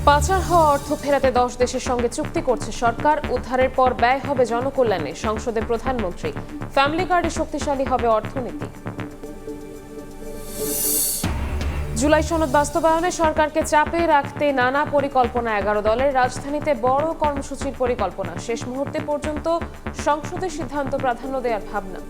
পাচার হওয়া অর্থ ফেরাতে 10 দেশের সঙ্গে চুক্তি করছে সরকার। উদ্ধারের পর ব্যয় হবে জনকল্যাণে, সংসদে প্রধানমন্ত্রী। ফ্যামিলি কার্ডে শক্তিশালী হবে অর্থনীতি। জুলাই সনদ বাস্তবায়নে সরকারকে চাপে রাখতে নানা পরিকল্পনা 11 দলের। রাজধানীতে বড় কর্মসূচির পরিকল্পনা। শেষ মুহূর্তে পর্যন্ত সংসদে সিদ্ধান্ত প্রাধান্য দেওয়ার ভাবনা।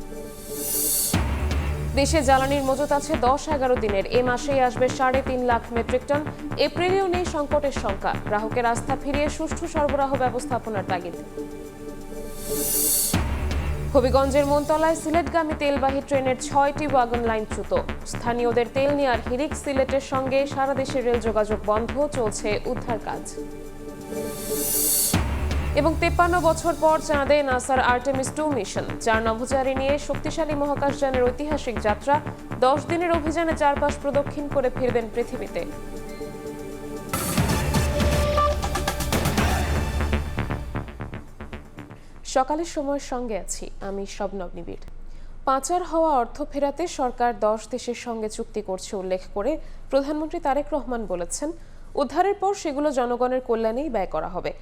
দেশে জ্বালানির মজুত আছে 10-11 দিনের। এ মাসেই আসবে 3.5 লাখ মেট্রিক টন। এপ্রিলেও নেই সংকটের শঙ্কা। গ্রাহকের আস্থা ফিরিয়ে সুষ্ঠু সরবরাহ ব্যবস্থাপনার তাগিদ। হবিগঞ্জের মনতলায় সিলেটগামী তেলবাহী ট্রেনের 6টি ওয়াগন লাইনচ্যুত। স্থানীয়দের তেল নেয়ার হিড়িক। সিলেটের সঙ্গে সারা দেশের রেল যোগাযোগ বন্ধ, চলছে উদ্ধার কাজ। এবং 53 বছর পর চাঁদে নাসার আর্টেমিস 2 মিশন। 4 নভোচারী নিয়ে শক্তিশালী মহাকাশযানের ঐতিহাসিক যাত্রা। 10 দিনের অভিযানে চারপাশ প্রদক্ষিণ করে ফিরবেন পৃথিবীতে। সকালের সময়ের সঙ্গে আছি আমি শবনব নিবিড়। পাচার হওয়া অর্থ ফেরাতে সরকার 10 দেশের সঙ্গে চুক্তি করছে উল্লেখ করে প্রধানমন্ত্রী তারেক রহমান বলেছেন, উদ্ধারের পর সেগুলো জনগণের কল্যাণেই ব্যয় করা হবে।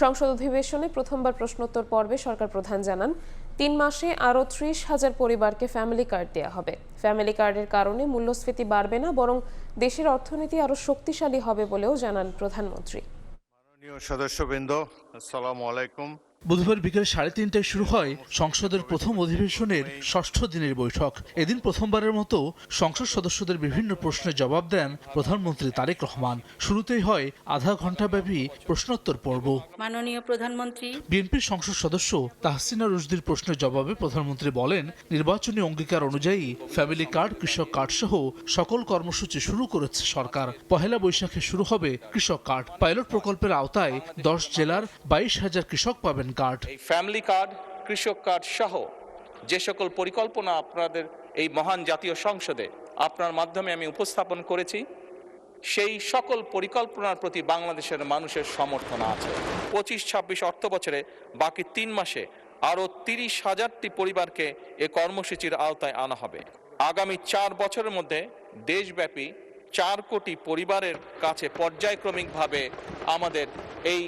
সংসদ অধিবেশনে প্রথমবার প্রশ্নোত্তর পর্বে সরকার প্রধান জানান, 3 মাসে আরও 30,000 পরিবারকে ফ্যামিলি কার্ড দেওয়া হবে। ফ্যামিলি কার্ডের কারণে মূল্যস্ফীতি বাড়বে না, বরং দেশের অর্থনীতি আরও শক্তিশালী হবে বলেও জানান প্রধানমন্ত্রী। মাননীয় সদস্যবৃন্দ, আসসালামু আলাইকুম। বুধবার বিকেল 3:30টায় শুরু হয় সংসদের প্রথম অধিবেশনের 6ষ্ঠ দিনের বৈঠক। এদিন প্রথমবারের মতো সংসদ সদস্যদের বিভিন্ন প্রশ্নের জবাব দেন প্রধানমন্ত্রী তারেক রহমান। শুরুতেই হয় আধা ঘণ্টাব্যাপী প্রশ্নোত্তর পর্ব। মাননীয় প্রধানমন্ত্রী, বিএনপির সংসদ সদস্য তাহসিনা রুশদীর প্রশ্নের জবাবে প্রধানমন্ত্রী বলেন, নির্বাচনী অঙ্গীকার অনুযায়ী ফ্যামিলি কার্ড, কৃষক কার্ড সহ সকল কর্মসূচি শুরু করেছে সরকার। পহেলা বৈশাখে শুরু হবে কৃষক কার্ড। পাইলট প্রকল্পের আওতায় 10 জেলার 22,000 কৃষক পাবেন কার্ড। এই ফ্যামিলি কার্ড, কৃষক কার্ড সহ যে সকল পরিকল্পনা আপনাদের এই মহান জাতীয় সংসদে আপনার মাধ্যমে আমি উপস্থাপন করেছি, সেই সকল পরিকল্পনার প্রতি বাংলাদেশের মানুষের সমর্থন আছে। 25-26 অর্থ বছরে বাকি 3 মাসে আরও 30,000টি পরিবারকে এ কর্মসূচির আওতায় আনা হবে। আগামী 4 বছরের মধ্যে দেশব্যাপী 4 কোটি পরিবারের কাছে পর্যায়ক্রমিকভাবে আমাদের এই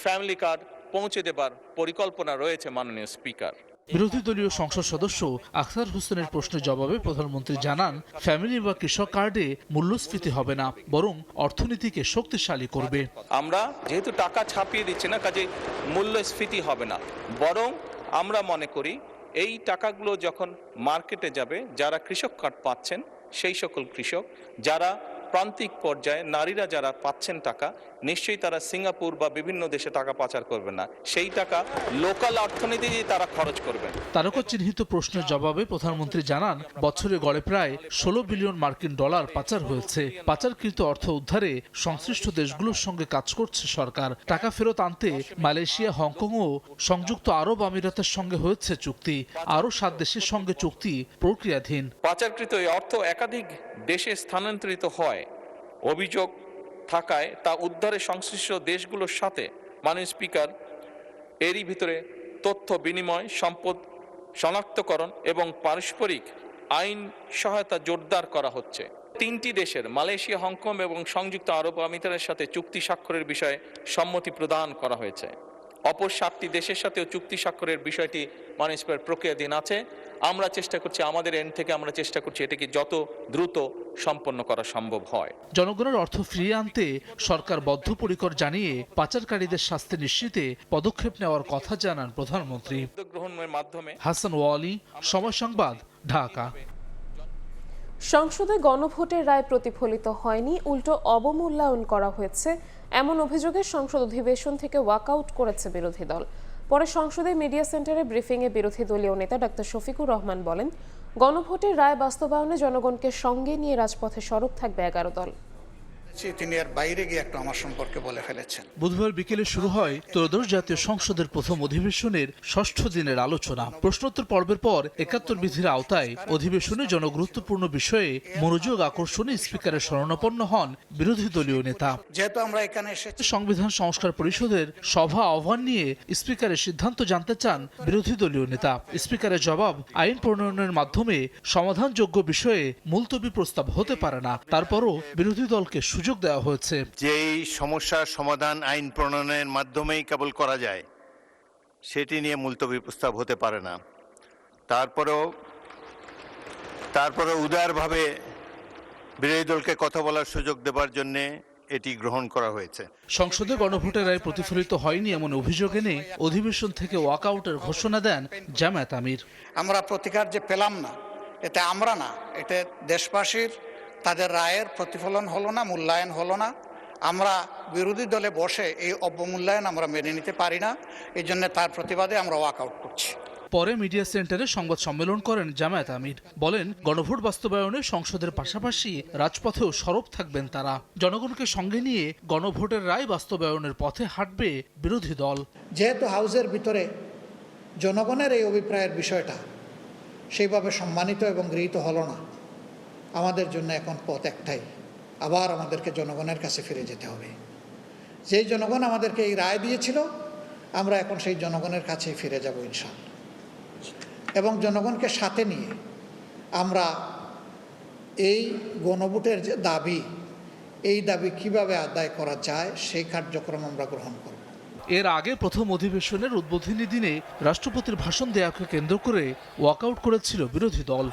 ফ্যামিলি কার্ড পৌঁছে দেবার পরিকল্পনা রয়েছে। মাননীয় স্পিকার, বিরোধী দলীয় সংসদ সদস্য আখতার হোসেনের প্রশ্নের জবাবে প্রধানমন্ত্রী জানান, ফ্যামিলি বা কৃষক কার্ডে মূল্যস্ফীতি হবে না, বরং অর্থনীতিকে শক্তিশালী করবে। আমরা যেহেতু টাকা ছাপিয়ে দিচ্ছি না, কাজে মূল্যস্ফীতি হবে না, বরং আমরা মনে করি এই টাকাগুলো যখন মার্কেটে যাবে, যারা কৃষক কার্ড পাচ্ছেন সেই সকল কৃষক, যারা প্রান্তিক পর্যায়ে নারীরা যারা পাচ্ছেন টাকা, নিশ্চয়ই তারা সিঙ্গাপুর বা বিভিন্ন দেশে টাকা পাচার করবে না, সেই টাকা লোকাল অর্থনীতিতে তারা খরচ করবেন। তারকা চিহ্নিত প্রশ্নের জবাবে প্রধানমন্ত্রী জানান, বছরে গড়ে প্রায় 16 বিলিয়ন মার্কিন ডলার পাচার হয়েছে। পাচারকৃত অর্থ উদ্ধারে সংশ্লিষ্ট দেশগুলোর সঙ্গে কাজ করছে সরকার। টাকা ফেরত আনতে মালয়েশিয়া, হংকং ও সংযুক্ত আরব আমিরাতের সঙ্গে হয়েছে চুক্তি। আরও 7 দেশের সঙ্গে চুক্তি প্রক্রিয়াধীন। পাচারকৃত এই অর্থ একাধিক দেশে স্থানান্তরিত হয় অভিযোগ থাকায় তা উদ্ধারে সংশ্লিষ্ট দেশগুলোর সাথে মাননীয় স্পিকার এরই ভিতরে তথ্য বিনিময়, সম্পদ শনাক্তকরণ এবং পারস্পরিক আইন সহায়তা জোরদার করা হচ্ছে। 3টি দেশের মালয়েশিয়া, হংকং এবং সংযুক্ত আরব আমিরাতের সাথে চুক্তি স্বাক্ষরের বিষয়ে সম্মতি প্রদান করা হয়েছে। অপর 7টি দেশের সাথেও চুক্তি স্বাক্ষরের বিষয়টি মাননীয় স্পিকার প্রক্রিয়াধীন আছে। আমরা চেষ্টা করছি, আমাদের এন্ড থেকে আমরা চেষ্টা করছি এটাকে যত দ্রুত সম্পন্ন করা সম্ভব হয়। জনগণের অর্থ ফিরিয়ে আনতে সরকার বদ্ধপরিকর জানিয়ে পাচারকারীদের শাস্তি নিশ্চিতে পদক্ষেপ নেওয়ার কথা জানান প্রধানমন্ত্রী। গ্রহণের মাধ্যমে হাসান ওয়ালি, সময় সংবাদ, ঢাকা। সংসদে গণভোটের রায় প্রতিফলিত হয়নি, উল্টো অবমূল্যায়ন করা হয়েছে, এমন অভিযোগে সংসদ অধিবেশন থেকে ওয়াকআউট করেছে বিরোধী দল। পরে সংসদে মিডিয়া সেন্টারে ব্রিফিংয়ে বিরোধী দলীয় নেতা ডাক্তার শফিকুর রহমান বলেন, গণভোটের রায় বাস্তবায়নে জনগণকে সঙ্গে নিয়ে রাজপথে সরব থাকবে 11 দল। তিনি এর বাইরে গিয়ে একটু আমার সম্পর্কে বলে ফেলেছেন। বুধবার বিকেলে শুরু হয় ত্রয়োদশ জাতীয় সংসদের প্রথম অধিবেশনের 6ষ্ঠ দিনের আলোচনা। প্রশ্নোত্তর পর্বের পর 71 বিধির আওতায় অধিবেশনে জনগুরুত্বপূর্ণ বিষয়ে মনোযোগ আকর্ষণে স্পিকারের শরণাপন্ন হন বিরোধী দলীয় নেতা। যেহেতু আমরা এখানে এসেছি, সংবিধান সংস্কার পরিষদের সভা আহ্বান নিয়ে স্পিকারের সিদ্ধান্ত জানতে চান বিরোধী দলীয় নেতা। স্পিকারের জবাব, আইন প্রণয়নের মাধ্যমে সমাধানযোগ্য বিষয়ে মুলতবি প্রস্তাব হতে পারে না। তারপরও বিরোধী দলকে সুযোগ সুযোগ দেওয়া হয়েছে। যেই সমস্যার সমাধান আইন প্রণয়নের মাধ্যমেই কেবল করা যায়, সেটি নিয়ে মুলতবি প্রস্তাব হতে পারে না। তারপরে উদারভাবে বিরোধী দলকে কথা বলার সুযোগ দেবার জন্য এটি গ্রহণ করা হয়েছে। সংসদে গণভোটের রায় প্রতিফলিত হয়নি এমন অভিযোগ এনে অধিবেশন থেকে ওয়াকআউটের ঘোষণা দেন জামায়াত আমির। আমরা প্রতিকার যে পেলাম না, এতে আমরা না, এতে দেশবাসীর তাদের রায়ের প্রতিফলন হলো না, মূল্যায়ন হলো না। আমরা বিরোধী দলে বসে এই অবমূল্যায়ন আমরা মেনে নিতে পারি না। এই জন্য তার প্রতিবাদে আমরা ওয়াকআউট করছি। পরে মিডিয়া সেন্টারে সংবাদ সম্মেলন করেন জামায়াত আমির। বলেন, গণভোট বাস্তবায়নে সংসদের পাশাপাশি রাজপথেও সরব থাকবেন তারা। জনগণকে সঙ্গে নিয়ে গণভোটের রায় বাস্তবায়নের পথে হাঁটবে বিরোধী দল। যেহেতু হাউসের ভিতরে জনগণের এই অভিপ্রায়ের বিষয়টা সেইভাবে সম্মানিত এবং গৃহীত হলো না, আমাদের জন্য এখন পথ একটাই, আবার আমাদেরকে জনগণের কাছে ফিরে যেতে হবে। যেই জনগণ আমাদেরকে এই রায় দিয়েছিল, আমরা এখন সেই জনগণের কাছেই ফিরে যাব ইনশাআল্লাহ। এবং জনগণকে সাথে নিয়ে আমরা এই গণভোটের যে দাবি, এই দাবি কিভাবে আদায় করা যায় সেই কার্যক্রম আমরা গ্রহণ করব। এর আগে প্রথম অধিবেশনের উদ্বোধনী দিনে রাষ্ট্রপতির ভাষণ দেওয়াকে কেন্দ্র করে ওয়াকআউট করেছিল বিরোধী দল।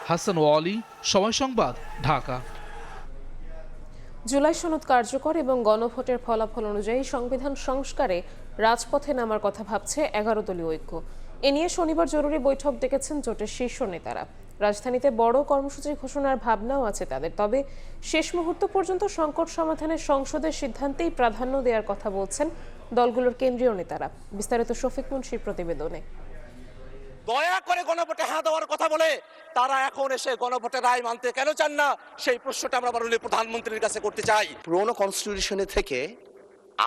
হাসান ওয়ালি, সময় সংবাদ, ঢাকা। জুলাই সনদ কার্যকর এবং গণভোটের ফলাফল অনুযায়ী সংবিধান সংস্কারে রাজপথে নামার কথা ভাবছে 11 দলীয় ঐক্য। এ নিয়ে শনিবার জরুরি বৈঠক ডেকেছেন জোটের শীর্ষ নেতারা। রাজধানীতে বড় কর্মসূচি ঘোষণার ভাবনাও আছে তাদের, তবে শেষ মুহূর্ত পর্যন্ত সংকট সমাধানে সংসদের সিদ্ধান্তেই প্রাধান্য দেওয়ার কথা বলছেন দলগুলোর কেন্দ্রীয় নেতারা। বিস্তারিত শফিক মুন্সির প্রতিবেদনে। দয়া করে গণভোটে হ্যাঁ দেওয়ার কথা বলে তারা এখন এসে গণভোটের রায় মানতে কেন চান না, সেই প্রশ্নটা আমরা মাননীয় প্রধানমন্ত্রীর কাছে করতে চাই। পুরনো কনস্টিটিউশনে থেকে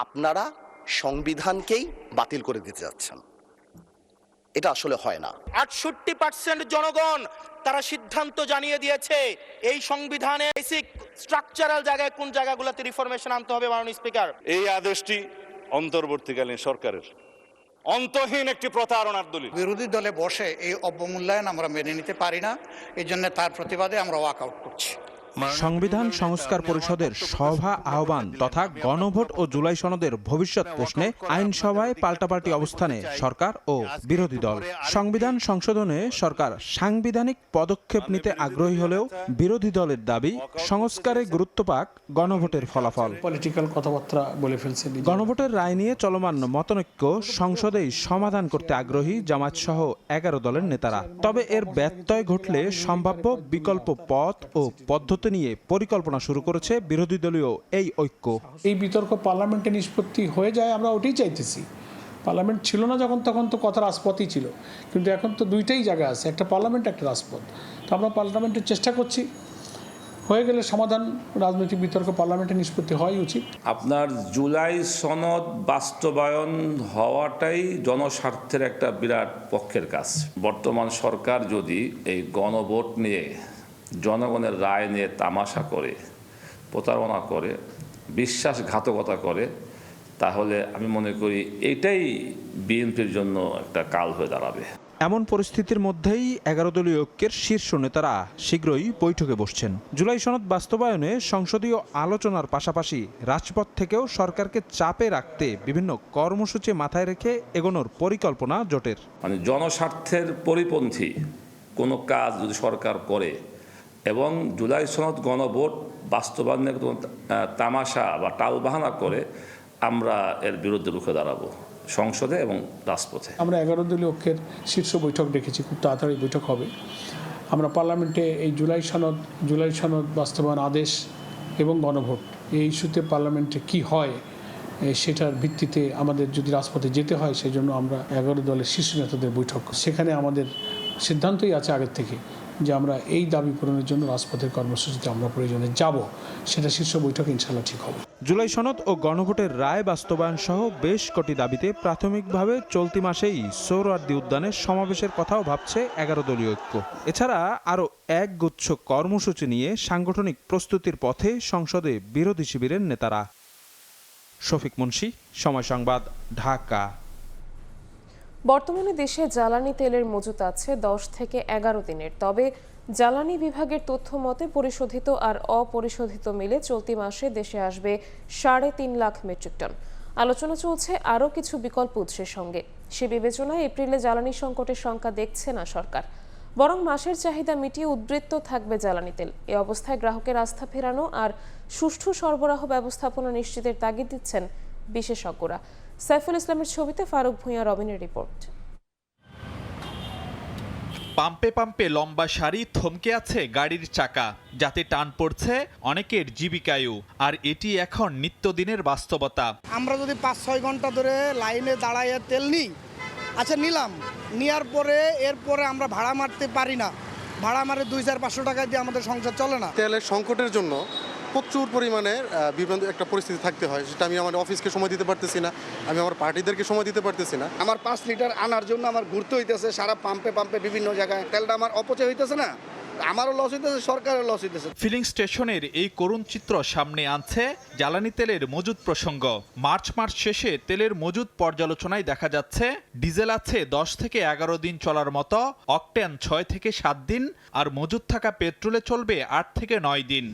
আপনারা সংবিধানকেই বাতিল করে দিতে যাচ্ছেন, এটা আসলে হয় না। 68% জনগণ তারা সিদ্ধান্ত জানিয়ে দিয়েছে এই সংবিধানে বেসিক স্ট্রাকচারাল জায়গায় কোন জায়গাগুলোতে রিফরমেশন আনতে হবে। মাননীয় স্পিকার, এই আদেশটি অন্তর্বর্তীকালীন সরকারের অন্তহীন একটি প্রতারণার দলিল। বিরোধী দলে বসে এই অবমূল্যায়ন আমরা মেনে নিতে পারি না। এই জন্য তার প্রতিবাদে আমরা ওয়াকআউট করছি। সংবিধান সংস্কার পরিষদের সভা আহ্বান তথা গণভোট ও জুলাই সনদের ভবিষ্যৎ প্রশ্নে আইনসভায় পাল্টাপাল্টি অবস্থানে সরকার ও বিরোধী দল। সংবিধান সংশোধনে সরকার সাংবিধানিক পদক্ষেপ নিতে আগ্রহী হলেও বিরোধী দলের দাবি সংস্কারে গুরুত্ব পাক গণভোটের ফলাফল। পলিটিক্যাল কথাবার্তা বলে ফেলছে। গণভোটের রায় নিয়ে চলমান মতনৈক্য সংসদেই সমাধান করতে আগ্রহী জামায়াত সহ 11 দলের নেতারা। তবে এর ব্যত্যয় ঘটলে সম্ভাব্য বিকল্প পথ ও পদ্ধতি নিয়ে পরিকল্পনা শুরু করেছে বিরোধী দলীয় এই ঐক্য। এই বিতর্ক পার্লামেন্টে নিষ্পত্তি হয়ে যায়, আমরা ওটাই চাইতেছি। পার্লামেন্ট ছিল না যখন, তখন তো কথা রাজপথই ছিল, কিন্তু এখন তো দুইটাই জায়গা আছে, একটা পার্লামেন্ট, একটা রাজপথ। তো আমরা পার্লামেন্টের চেষ্টা করছি, হয়ে গেলে সমাধান, রাজনৈতিক বিতর্ক পার্লামেন্টে নিষ্পত্তি হওয়াই উচিত। আপনার জুলাই সনদ বাস্তবায়ন হওয়াটাই জনস্বার্থের একটা বিরাট পক্ষের কাজ। বর্তমান সরকার যদি এই গণভোট নিয়ে, জনগণের রায় নিয়ে তামাশা করে, প্রতারণা করে, বিশ্বাসঘাতকতা করে, তাহলে আমি মনে করি এটাই বিএনপির জন্য একটা কাল হয়ে দাঁড়াবে। এমন পরিস্থিতির মধ্যেই 11 দলীয় ঐক্যের শীর্ষ নেতারা শীঘ্রই বৈঠকে বসছেন। জুলাই সনদ বাস্তবায়নে সংসদীয় আলোচনার পাশাপাশি রাজপথ থেকেও সরকারকে চাপে রাখতে বিভিন্ন কর্মসূচি মাথায় রেখে এগোনোর পরিকল্পনা জোটের। মানে জনস্বার্থের পরিপন্থী কোনো কাজ যদি সরকার করে এবং জুলাই সনদ গণভোট বাস্তবায়নের কোনো তামাশা বা টালবাহানা করে, আমরা এর বিরুদ্ধে রুখে দাঁড়াবো সংসদে এবং রাজপথে। আমরা 11 দলীয় ঐক্যের শীর্ষ বৈঠক ডেকেছি, খুব তাড়াতাড়ি বৈঠক হবে। আমরা পার্লামেন্টে এই জুলাই সনদ বাস্তবায়ন আদেশ এবং গণভোট, এই ইস্যুতে পার্লামেন্টে কি হয় সেটার ভিত্তিতে আমাদের যদি রাজপথে যেতে হয়, সেই জন্য আমরা 11 দলের শীর্ষ নেতাদের বৈঠক, সেখানে আমাদের সিদ্ধান্তই আছে আগের থেকে যে আমরা এই দাবি পূরণের জন্য রাজপথের কর্মসূচিতে আমরা প্রয়োজনে যাব। সেটা শীর্ষ বৈঠক ইনশাআল্লাহ ঠিক হবে। জুলাই সনদ ও গণভোটের রায় বাস্তবায়ন সহ বেশ কটি দাবিতে প্রাথমিকভাবে চলতি মাসেই সোহরাওয়ার্দী উদ্যানে সমাবেশের কথাও ভাবছে 11 দলীয় ঐক্য। এছাড়া আরও একগুচ্ছ কর্মসূচি নিয়ে সাংগঠনিক প্রস্তুতির পথে সংসদে বিরোধী শিবিরের নেতারা। শফিক মুন্সি, সময় সংবাদ, ঢাকা। বর্তমানে দেশে জ্বালানি তেলের মজুত আছে 10 থেকে 11 দিনের, তবে জ্বালানি বিভাগের তথ্য মতে পরিশোধিত আর অপরিশোধিত মিলে চলতি মাসে দেশে আসবে 3.5 লাখ মেট্রিক টন। আলোচনা চলছে আরও কিছু বিকল্প উৎসের সঙ্গে। সে বিবেচনায় এপ্রিলে জ্বালানি সংকটের শঙ্কা দেখছে না সরকার, বরং মাসের চাহিদা মিটিয়ে উদ্বৃত্ত থাকবে জ্বালানি তেল। এ অবস্থায় গ্রাহকের আস্থা ফেরানো আর সুষ্ঠু সরবরাহ ব্যবস্থাপনা নিশ্চিতের তাগিদ দিচ্ছেন বিশেষজ্ঞরা। সাইফুল ইসলামের ছবিতে ফারুক ভূঁইয়া রবিনের রিপোর্ট। পাম্পে পাম্পে লম্বা সারি, থমকে আছে গাড়ির চাকা, যাতে টান পড়ছে অনেকের জীবিকায়ও। আর এটি এখন নিত্যদিনের বাস্তবতা। আমরা যদি 5-6 ঘন্টা ধরে লাইনে দাঁড়াইয়া তেল নিই, আচ্ছা নিলাম, নেওয়ার পরে এরপরে আমরা ভাড়া মারতে পারি না, ভাড়া মারে 2,500 টাকা দিয়ে আমাদের সংসার চলে না। তেলের সংকটের জন্য প্রচুর পরিমাণে বিভ্রান্ত একটা পরিস্থিতি থাকতে হয়, সেটা আমি আমার অফিসকে সময় দিতে পারতেছি না, আমি আমার পার্টিদেরকে সময় দিতে পারতেছি না। আমার 5 লিটার আনার জন্য আমার ঘুরতে হইতেছে সারা পাম্পে পাম্পে বিভিন্ন জায়গায়, তেলটা আমার অপচয় হইতেছে না, আমারও লস হইতেছে, সরকারের লস হইতেছে। ফিলিং স্টেশনের এই করুণ চিত্র সামনে আনছে জ্বালানি তেলের মজুদ প্রসঙ্গ। মার্চ মাস শেষে তেলের মজুদ পর্যালোচনায় দেখা যাচ্ছে ডিজেল আছে 10 থেকে 11 দিন চলার মতো, অকটেন 6 থেকে 7 দিন, আর মজুদ থাকা পেট্রোলে চলবে 8 থেকে 9 দিন।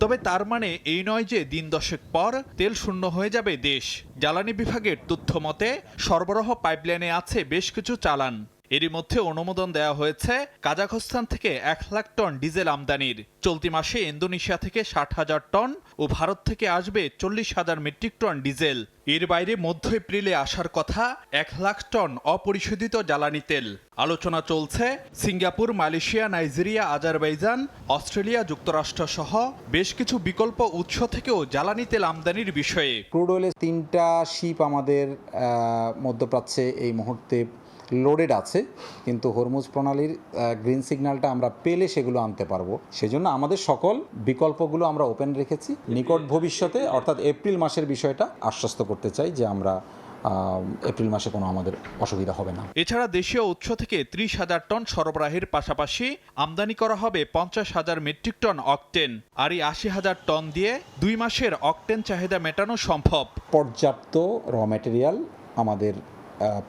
তবে তার মানে এই নয় যে দিন 10 পর তেল শূন্য হয়ে যাবে দেশ। জ্বালানি বিভাগের তথ্য মতে সরবরাহ পাইপলাইনে আছে বেশ কিছু চালান। এরই মধ্যে অনুমোদন দেওয়া হয়েছে কাজাখস্তান থেকে 1 লাখ টন ডিজেল আমদানির। চলতি মাসে ইন্দোনেশিয়া থেকে 60,000 টন ও ভারত থেকে আসবে 40,000 মেট্রিক টন ডিজেল। এর বাইরে মধ্য এপ্রিলে আসার কথা 1 লাখ টন অপরিশোধিত জ্বালানি তেল। আলোচনা চলছে Singapore, Malaysia, Nigeria, Azerbaijan, Australia, যুক্তরাষ্ট্র সহ বেশ কিছু বিকল্প উৎস থেকেও জ্বালানি তেল আমদানির বিষয়ে। ক্রুড অয়েলের 3টা শিপ আমাদের মধ্যপ্রাচ্যে এই মুহূর্তে লোডেড আছে, কিন্তু হরমুজ প্রণালীর গ্রিন সিগন্যালটা আমরা পেলে সেগুলো আনতে পারবো। সেজন্য আমাদের সকল বিকল্পগুলো আমরা ওপেন রেখেছি। নিকট ভবিষ্যতে অর্থাৎ এপ্রিল মাসের বিষয়টা আশ্বস্ত করতে চাই যে আমরা এপ্রিল মাসে কোনো আমাদের অসুবিধা হবে না। এছাড়া দেশীয় উৎস থেকে 30,000 টন সরবরাহের পাশাপাশি আমদানি করা হবে 50,000 মেট্রিক টন অকটেন। আর এই 80,000 টন দিয়ে 2 মাসের অকটেন চাহিদা মেটানো সম্ভব। পর্যাপ্ত র ম্যাটেরিয়াল আমাদের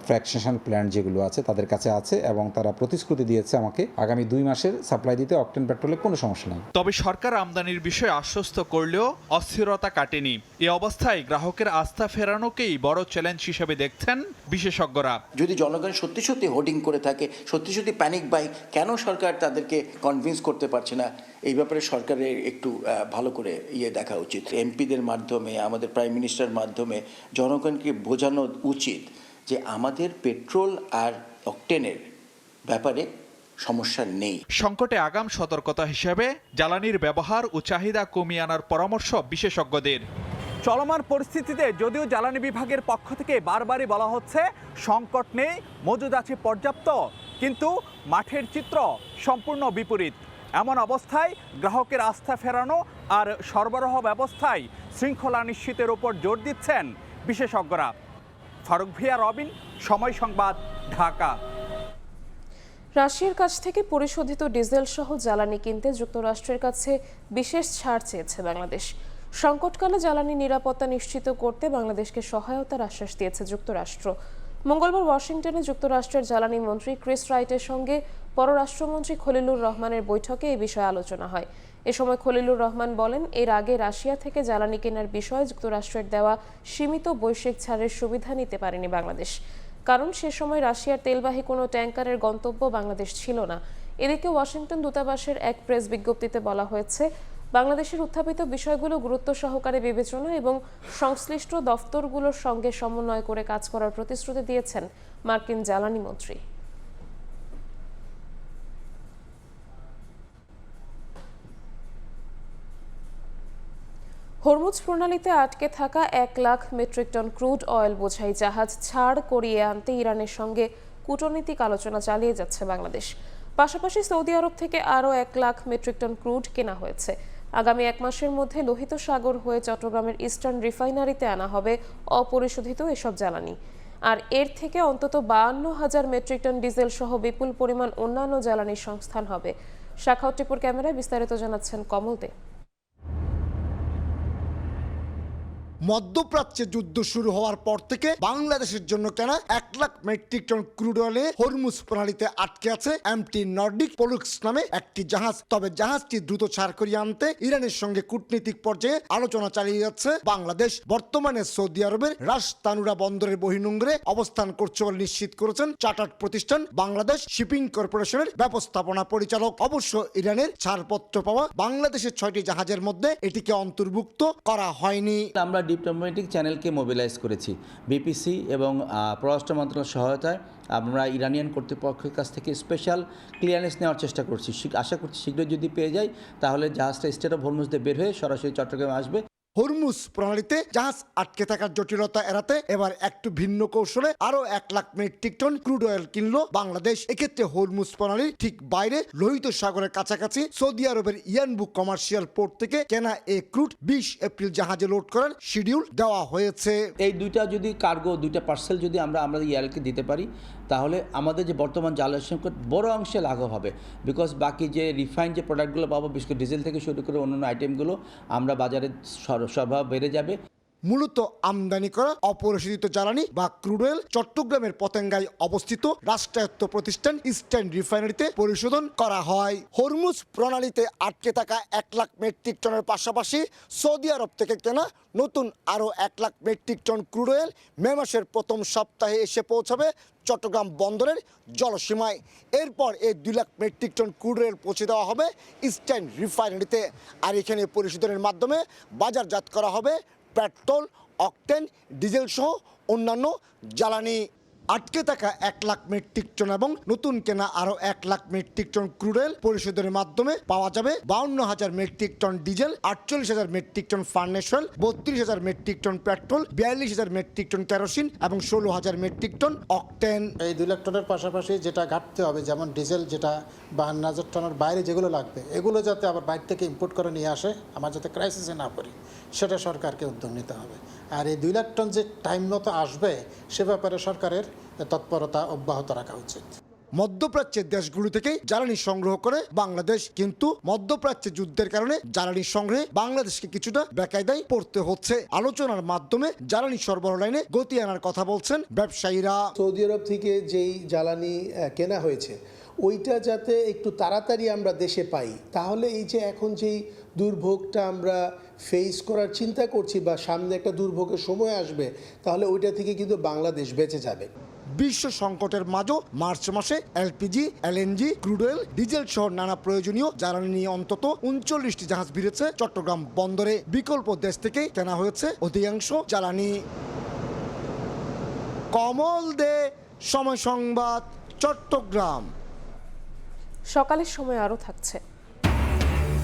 ফ্র্যাকশনেশন প্ল্যান্ট যেগুলো আছে তাদের কাছে আছে, এবং তারা প্রতিশ্রুতি দিয়েছে আমাকে আগামী 2 মাসের সাপ্লাই দিতে অকটেন পেট্রোলে কোনো সমস্যা নেই। তবে সরকার আমদানির বিষয়ে আশ্বস্ত করলেও অস্থিরতা কাটেনি। এ অবস্থায় গ্রাহকের আস্থা ফেরানোকেই বড় চ্যালেঞ্জ হিসেবে দেখছেন বিশেষজ্ঞরা। যদি জনগণ সত্যি সত্যি হোর্ডিং করে থাকে, সত্যি সত্যি প্যানিক বাই, কেন সরকার তাদেরকে কনভিন্স করতে পারছে না, এই ব্যাপারে সরকারের একটু ভালো করে দেখা উচিত। এমপিদের মাধ্যমে, আমাদের প্রাইম মিনিস্টারের মাধ্যমে জনগণকে বোঝানো উচিত যে আমাদের পেট্রোল আর অকটেনের ব্যাপারে সমস্যা নেই। সংকটে আগাম সতর্কতা হিসেবে জ্বালানির ব্যবহার ও চাহিদা কমিয়ে আনার পরামর্শ বিশেষজ্ঞদের। চলমান পরিস্থিতিতে যদিও জ্বালানি বিভাগের পক্ষ থেকে বারবারই বলা হচ্ছে সংকট নেই, মজুদ আছে পর্যাপ্ত, কিন্তু মাঠের চিত্র সম্পূর্ণ বিপরীত। এমন অবস্থায় গ্রাহকের আস্থা ফেরানো আর সরবরাহ ব্যবস্থায় শৃঙ্খলা নিশ্চিতের উপর জোর দিচ্ছেন বিশেষজ্ঞরা। ফারুক ভূঁইয়া, রবিন, সময় সংবাদ, ঢাকা। রাশিয়ার কাছ থেকে পরিশোধিত ডিজেল সহ জ্বালানি কিনতে যুক্তরাষ্ট্রের কাছে বিশেষ ছাড় চেয়েছে বাংলাদেশ। সংকটকালে জ্বালানি নিরাপত্তা নিশ্চিত করতে বাংলাদেশকে সহায়তার আশ্বাস দিয়েছে যুক্তরাষ্ট্র। মঙ্গলবার ওয়াশিংটনে যুক্তরাষ্ট্রের জ্বালানি মন্ত্রী ক্রিস রাইটের সঙ্গে পররাষ্ট্রমন্ত্রী খলিলুর রহমানের বৈঠকে এই বিষয়ে আলোচনা হয়। এ সময় খলিলুর রহমান বলেন, এর আগে রাশিয়া থেকে জ্বালানি কেনার বিষয়ে যুক্তরাষ্ট্রের দেওয়া সীমিত বৈশ্বিক ছাড়ের সুবিধা নিতে পারেনি বাংলাদেশ, কারণ সে সময় রাশিয়ার তেলবাহী কোনো ট্যাঙ্কারের গন্তব্য বাংলাদেশ ছিল না। এদিকে ওয়াশিংটন দূতাবাসের এক প্রেস বিজ্ঞপ্তিতে বলা হয়েছে, বাংলাদেশের উত্থাপিত বিষয়গুলো গুরুত্ব সহকারে বিবেচনা এবং সংশ্লিষ্ট দফতরগুলোর সঙ্গে সমন্বয় করে কাজ করার প্রতিশ্রুতি দিয়েছেন মার্কিন জ্বালানি মন্ত্রী। হরমুজ প্রণালীতে আটকে থাকা 1 lakh metric ton crude oil বোঝাই জাহাজ ছাড় করিয়ে আনতে ইরানের সঙ্গে কূটনৈতিক আলোচনা চালিয়ে যাচ্ছে বাংলাদেশ। পাশাপাশি সৌদি আরব থেকে আরও 1 লাখ মেট্রিক টন ক্রুড কেনা হয়েছে। আগামী 1 মাসের মধ্যে লোহিত সাগর হয়ে চট্টগ্রামের ইস্টার্ন রিফাইনারিতে আনা হবে অপরিশোধিত এসব জ্বালানি। আর এর থেকে অন্তত 52,000 মেট্রিক টন ডিজেল সহ বিপুল পরিমাণ অন্যান্য জ্বালানির সংস্থান হবে। শাখাউত টিপুর ক্যামেরায় বিস্তারিত জানাচ্ছেন কমল দে। মধ্যপ্রাচ্যে যুদ্ধ শুরু হওয়ার পর থেকে বাংলাদেশের জন্য কেনা 1 lakh metric ton crude oil Hormuz প্রণালীতে আটকে আছে এমটি নর্ডিক পোলুক্স নামে একটি জাহাজ। তবে জাহাজটি দ্রুত ছাড় করিয়ে আনতে ইরানের সঙ্গে কূটনীতিক পর্যায়ে আলোচনা চালিয়ে যাচ্ছে বাংলাদেশ। বর্তমানে সৌদি আরবের রাস তানুরা বন্দরের বহির্নোঙরে অবস্থান করছে বলে নিশ্চিত করেছেন চার্টার্ড প্রতিষ্ঠান বাংলাদেশ শিপিং কর্পোরেশনের ব্যবস্থাপনা পরিচালক। অবশ্য ইরানের ছাড়পত্র পাওয়া বাংলাদেশের 6টি জাহাজের মধ্যে এটিকে অন্তর্ভুক্ত করা হয়নি। আমরা ডিপ্লোম্যাটিক চ্যানেলকে মোবিলাইজ করেছি বিপিসি এবং পররাষ্ট্র মন্ত্রণালয়ের সহায়তায়। আমরা ইরানিয়ান কর্তৃপক্ষের কাছ থেকে স্পেশাল ক্লিয়ারেন্স নেওয়ার চেষ্টা করছি। আশা করছি শীঘ্রই যদি পেয়ে যাই তাহলে জাহাজটা স্টেট অফ হরমুজ দিয়ে বের হয়ে সরাসরি চট্টগ্রামে আসবে। হরমুজ প্রণালীতে জাহাজ আটকে থাকার জটিলতা এড়াতে এবার একটু ভিন্ন কৌশলে আরো 1 lakh metric ton crude oil কিনলো বাংলাদেশ। এক্ষেত্রে হরমুজ প্রণালীর ঠিক বাইরে লোহিত সাগরের কাছাকাছি সৌদি আরবের ইয়ানবু কমার্শিয়াল পোর্ট থেকে কেনা এই ক্রুড 20 এপ্রিল জাহাজে লোড করার শিডিউল দেওয়া হয়েছে। এই দুইটা যদি কার্গো, দুইটা পার্সেল যদি আমরা ইয়ালকে দিতে পারি তাহলে আমাদের যে বর্তমান জ্বালানি সংকট বড় অংশে লাঘব হবে। বিকজ বাকি যে রিফাইন্ড যে প্রোডাক্টগুলো পাবো, বিশেষ করে ডিজেল থেকে শুরু করে অন্যান্য আইটেমগুলো আমরা বাজারে সরবরাহ বেড়ে যাবে। মূলত আমদানি করা অপরিশোধিত জ্বালানি বা ক্রুড অয়েল চট্টগ্রামের পতেঙ্গায় অবস্থিত রাষ্ট্রায়ত্ত প্রতিষ্ঠান ইস্টার্ন রিফাইনারিতে পরিশোধন করা হয়। হরমুজ প্রণালীতে আটকে থাকা 1 লাখ মেট্রিক টনের পাশাপাশি সৌদি আরব থেকে কেনা নতুন আরও 1 lakh metric ton crude oil May মাসের প্রথম সপ্তাহে এসে পৌঁছাবে চট্টগ্রাম বন্দরের জলসীমায়। এরপর এই 2 lakh metric ton crude oil পৌঁছে দেওয়া হবে ইস্টার্ন রিফাইনারিতে। আর এখানে পরিশোধনের মাধ্যমে বাজারজাত করা হবে পেট্রোল, অকটেন, ডিজেল সহ অন্যান্য জ্বালানি। আটকে থাকা 1 লাখ মেট্রিক টন এবং নতুন কেনা আরও 1 lakh metric ton crude oil পরিশোধনের মাধ্যমে পাওয়া যাবে 52,000 metric ton diesel, 48,000 metric ton furnace oil, 32,000 metric ton petrol, 42,000 metric ton kerosene এবং 16,000 মেট্রিক টন অকটেন। এই 2 লাখ টনের পাশাপাশি যেটা ঘাটতে হবে, যেমন ডিজেল যেটা 52,000 টনের বাইরে যেগুলো লাগবে, এগুলো যাতে আবার বাইরে থেকে ইম্পোর্ট করে নিয়ে আসে, আমার যাতে ক্রাইসিসে না পড়ি, সেটা সরকারকে উদ্যোগ নিতে হবে। আর এই 2 লাখ টন যে টাইম মতো আসবে সে ব্যাপারে সরকারের তৎপরতা অব্যাহত রাখা উচিত। মধ্যপ্রাচ্যের দেশগুলো থেকে জ্বালানি সংগ্রহ করে বাংলাদেশ, কিন্তু মধ্যপ্রাচ্যে যুদ্ধের কারণে জ্বালানি সংগ্রহে বাংলাদেশকে কিছুটা বেকায়দায় পড়তে হচ্ছে। আলোচনার মাধ্যমে জ্বালানি সরবরাহ লাইনে গতি আনার কথা বলছেন ব্যবসায়ীরা। সৌদি আরব থেকে যেই জ্বালানি কেনা হয়েছে ওইটা যাতে একটু তাড়াতাড়ি আমরা দেশে পাই, তাহলে এই যে এখন যেই দুর্ভোগটা আমরা ফেস করার চিন্তা করছি বা সামনে একটা দুর্ভোগের সময় আসবে, তাহলে ওইটা থেকে কিন্তু বাংলাদেশ বেঁচে যাবে। বিশ্ব সংকটের মাঝে মার্চ মাসে LPG, LNG, crude oil, diesel সহ নানা প্রয়োজনীয় জ্বালানি নিয়ে অন্তত 39টি জাহাজ ভিড়েছে চট্টগ্রাম বন্দরে। বিকল্প দেশ থেকে কেনা হয়েছে অধিকাংশ জ্বালানি। কমল দে, সময় সংবাদ, চট্টগ্রাম। সকালের সময় আরও থাকছে।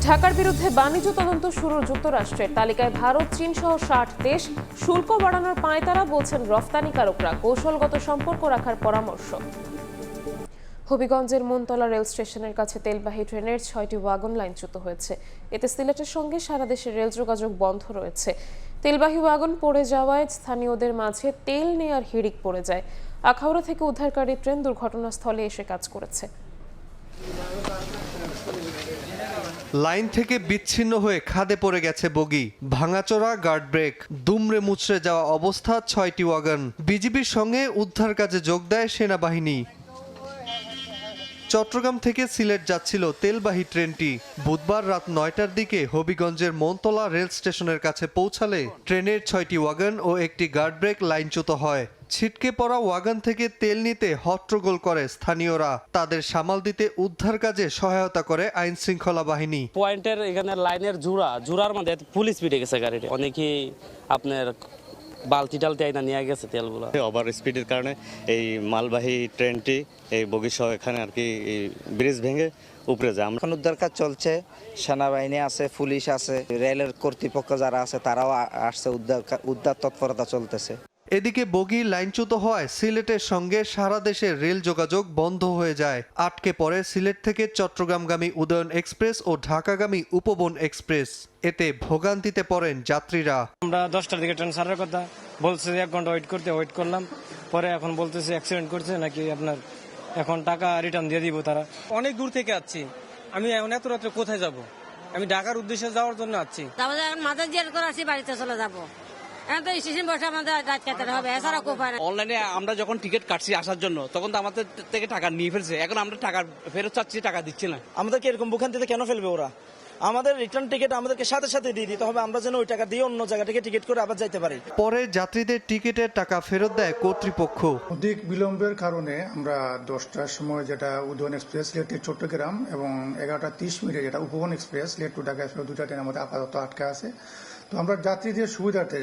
ঢাকার বিরুদ্ধে বাণিজ্য তদন্ত শুরুর যুক্তরাষ্ট্রের তালিকায় ভারত, চীন সহ 60 দেশ। শুল্ক বাড়ানোর পাঁয়তারা, বলছেন রফতানিকারকরা। কৌশলগত সম্পর্ক রাখার পরামর্শ। হবিগঞ্জের মনতলা রেল স্টেশনের কাছে তেলবাহী ট্রেনের 6টি ওয়াগন লাইনচ্যুত হয়েছে। এতে সিলেটের সঙ্গে সারা দেশের রেল যোগাযোগ বন্ধ রয়েছে। তেলবাহী ওয়াগন পড়ে যাওয়ায় স্থানীয়দের মাঝে তেল নেয়ার হিড়িক পড়ে যায়। আখাউড়া থেকে উদ্ধারকারী ট্রেন দুর্ঘটনাস্থলে এসে কাজ করেছে। লাইন থেকে বিচ্ছিন্ন হয়ে খাদে পড়ে গেছে বগি, ভাঙাচোরা গার্ড ব্রেক, দুমড়ে মুচড়ে যাওয়া অবস্থা 6টি ওয়াগন। বিজিবির সঙ্গে উদ্ধার কাজে যোগ দেয় সেনাবাহিনী। চট্টগ্রাম থেকে সিলেট যাচ্ছিল তেলবাহী ট্রেনটি। বুধবার রাত 9টার দিকে হবিগঞ্জের মনতলা রেল স্টেশনের কাছে পৌঁছালে ট্রেনের 6টি ওয়াগন ও একটি গার্ড ব্রেক লাইনচ্যুত হয়। ছিটকে পড়া ওয়াগন থেকে তেল নিতে হট্টগোল করে স্থানীয়রা। তাদের সামাল দিতে উদ্ধার কাজে সহায়তা করে আইন শৃঙ্খলা বাহিনী। পয়েন্টের এখানে লাইনের জোড়ার মধ্যে পুলিশ পিটে গেছে গাড়িতে। অনেকেই আপনার বালতি টালতি আইনা নিয়ে গেছে তেলগুলো। ওভার স্পিডের কারণে এই মালবাহী ট্রেনটি এই বগি সহ এখানে আর কি ব্রিজ ভেঙে উপরে যায়। এখন উদ্ধার কাজ চলছে, সেনাবাহিনী আছে, পুলিশ আছে, রেলের কর্তৃপক্ষ যারা আছে তারাও আসছে, উদ্ধার তৎপরতা চলতেছে। এদিকে বগি লাইনচ্যুত হওয়ায় সিলেটের সঙ্গে সারা দেশের রেল যোগাযোগ বন্ধ হয়ে যায়। আটকে পড়ে সিলেট থেকে চট্টগ্রামগামী উদয়ন এক্সপ্রেস ও ঢাকাগামী উপবন এক্সপ্রেস। এতে ভোগান্তিতে পড়েন যাত্রীরা। আমরা 10টার দিকে ট্রেন ছাড়ার কথা বলছে, 1 ঘন্টা ওয়েট করলাম, পরে এখন বলতেছে অ্যাক্সিডেন্ট করছে নাকি, আপনার এখন টাকা রিটার্ন দিয়ে দিব। তারা অনেক দূর থেকে আসছি, আমি এখন এত রাত্রে কোথায় যাব? আমি ঢাকার উদ্দেশ্যে যাওয়ার জন্য আসছি। মাথা জিয়ার করে আসি, বাড়িতে চলে যাব। অনলাইনে আমরা যখন টিকিট কাটছি আসার জন্য তখন তো আমাদের থেকে টাকা নিয়ে ফেলছে, এখন আমরা টাকা ফেরত চাচ্ছি, টাকা দিচ্ছে না। আমাদেরকে এরকম ভোগান্তিতে কেন ফেলবে ওরা? আমাদের রিটার্ন টিকিট আমাদেরকে সাথে সাথে দিয়ে দিতে হবে, আমরা যেন ওই টাকা দিয়ে অন্য জায়গা থেকে টিকিট করে আবার যাইতে পারি। পরে যাত্রীদের টিকিটের টাকা ফেরত দেয় কর্তৃপক্ষ। অধিক বিলম্বের কারণে আমরা 10টার সময় যেটা Udayan express late to Chattogram এবং 11:30 যেটা Upaban express late to Dhaka express, দুটা ট্রেন আমাদের আপাতত আটকা আছে। তো আমরা যাত্রীদের সুবিধার্থে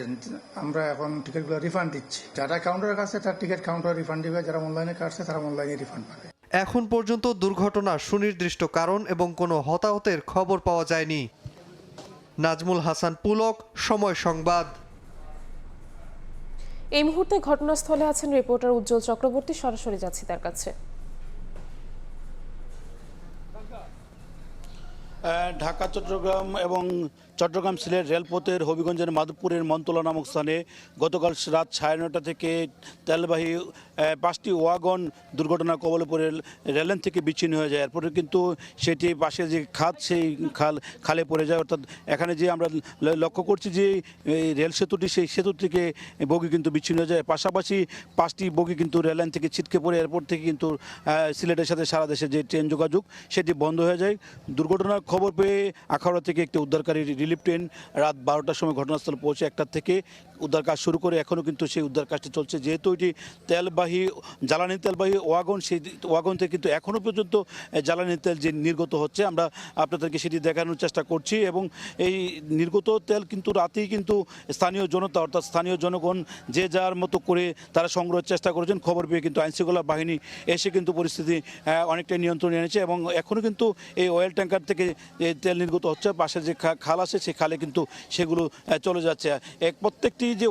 আমরা এখন টিকিটগুলো রিফান্ড দিচ্ছি। যারা কাউন্টারের কাছে তার টিকিট কাউন্টার রিফান্ড দিবে, যারা অনলাইনে কাটছে তারা অনলাইনে রিফান্ড পাবে। এখন পর্যন্ত দুর্ঘটনার সুনির্দিষ্ট কারণ এবং কোনো হতাহতের খবর পাওয়া যায়নি। নাজমুল হাসান পুলক, সময় সংবাদ। এই মুহূর্তে ঘটনাস্থলে আছেন রিপোর্টার উজ্জ্বল চক্রবর্তী, সরাসরি যাচ্ছি তার কাছে। ঢাকা চট্টগ্রাম এবং চট্টগ্রাম সিলেট রেলপথের হবিগঞ্জের মাধবপুরের মন্তলা নামক স্থানে গতকাল রাত 9:30 থেকে তেলবাহী 5টি ওয়াগন দুর্ঘটনার কবলে পড়ে রেললাইন থেকে বিচ্ছিন্ন হয়ে যায়। এরপরে কিন্তু সেটি পাশে যে খাত, সেই খালে পড়ে যায়। অর্থাৎ এখানে যে আমরা লক্ষ্য করছি যে রেল সেতুটি, সেই সেতু থেকে বগি কিন্তু বিচ্ছিন্ন হয়ে যায়। পাশাপাশি 5টি বগি কিন্তু রেললাইন থেকে ছিটকে পড়ে এরপর থেকে কিন্তু সিলেটের সাথে সারা দেশের যে ট্রেন যোগাযোগ সেটি বন্ধ হয়ে যায়। দুর্ঘটনার খবর পেয়ে আখাউড়া থেকে একটি উদ্ধারকারী রিলিফ ট্রেন রাত 12টার সময় ঘটনাস্থলে পৌঁছে 1টার থেকে উদ্ধার কাজ শুরু করে এখনও কিন্তু সেই উদ্ধার কাজটি চলছে। যেহেতু এটি জ্বালানি তেলবাহী ওয়াগন, সেই ওয়াগন থেকে কিন্তু এখনও পর্যন্ত জ্বালানি তেল যে নির্গত হচ্ছে, আমরা আপনাদেরকে সেটি দেখানোর চেষ্টা করছি। এবং এই নির্গত তেল কিন্তু রাতেই কিন্তু স্থানীয় জনতা, অর্থাৎ স্থানীয় জনগণ যে যার মতো করে তারা সংগ্রহের চেষ্টা করেছেন। খবর পেয়ে কিন্তু আইনশৃঙ্খলা বাহিনী এসে কিন্তু পরিস্থিতি অনেকটাই নিয়ন্ত্রণে এনেছে এবং এখনও কিন্তু এই অয়েল ট্যাঙ্কার থেকে তেল নির্গত হচ্ছে। পাশে যে খাল আছে সেই খালে কিন্তু সেগুলো চলে যাচ্ছে। প্রত্যেকটি যে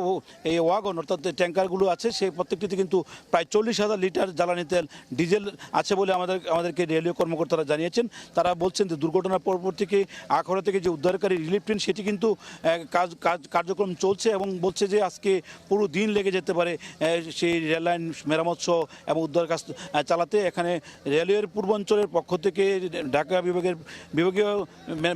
এই ওয়াগন অর্থাৎ ট্যাঙ্কারগুলো আছে সেই প্রত্যেকটিতে কিন্তু প্রায় 40,000 লিটার জ্বালানি তেল, ডিজেল আছে বলে আমাদেরকে রেলওয়ে কর্মকর্তারা জানিয়েছেন। তারা বলছেন যে দুর্ঘটনার পরপর থেকে আখাউড়া থেকে যে উদ্ধারকারী রিলিফ ট্রেন সেটি কিন্তু কার্যক্রম চলছে এবং বলছে যে আজকে পুরো দিন লেগে যেতে পারে সেই রেললাইন মেরামত সহ এবং উদ্ধার কাজ চালাতে। এখানে রেলওয়ের পূর্বাঞ্চলের পক্ষ থেকে ঢাকা বিভাগীয়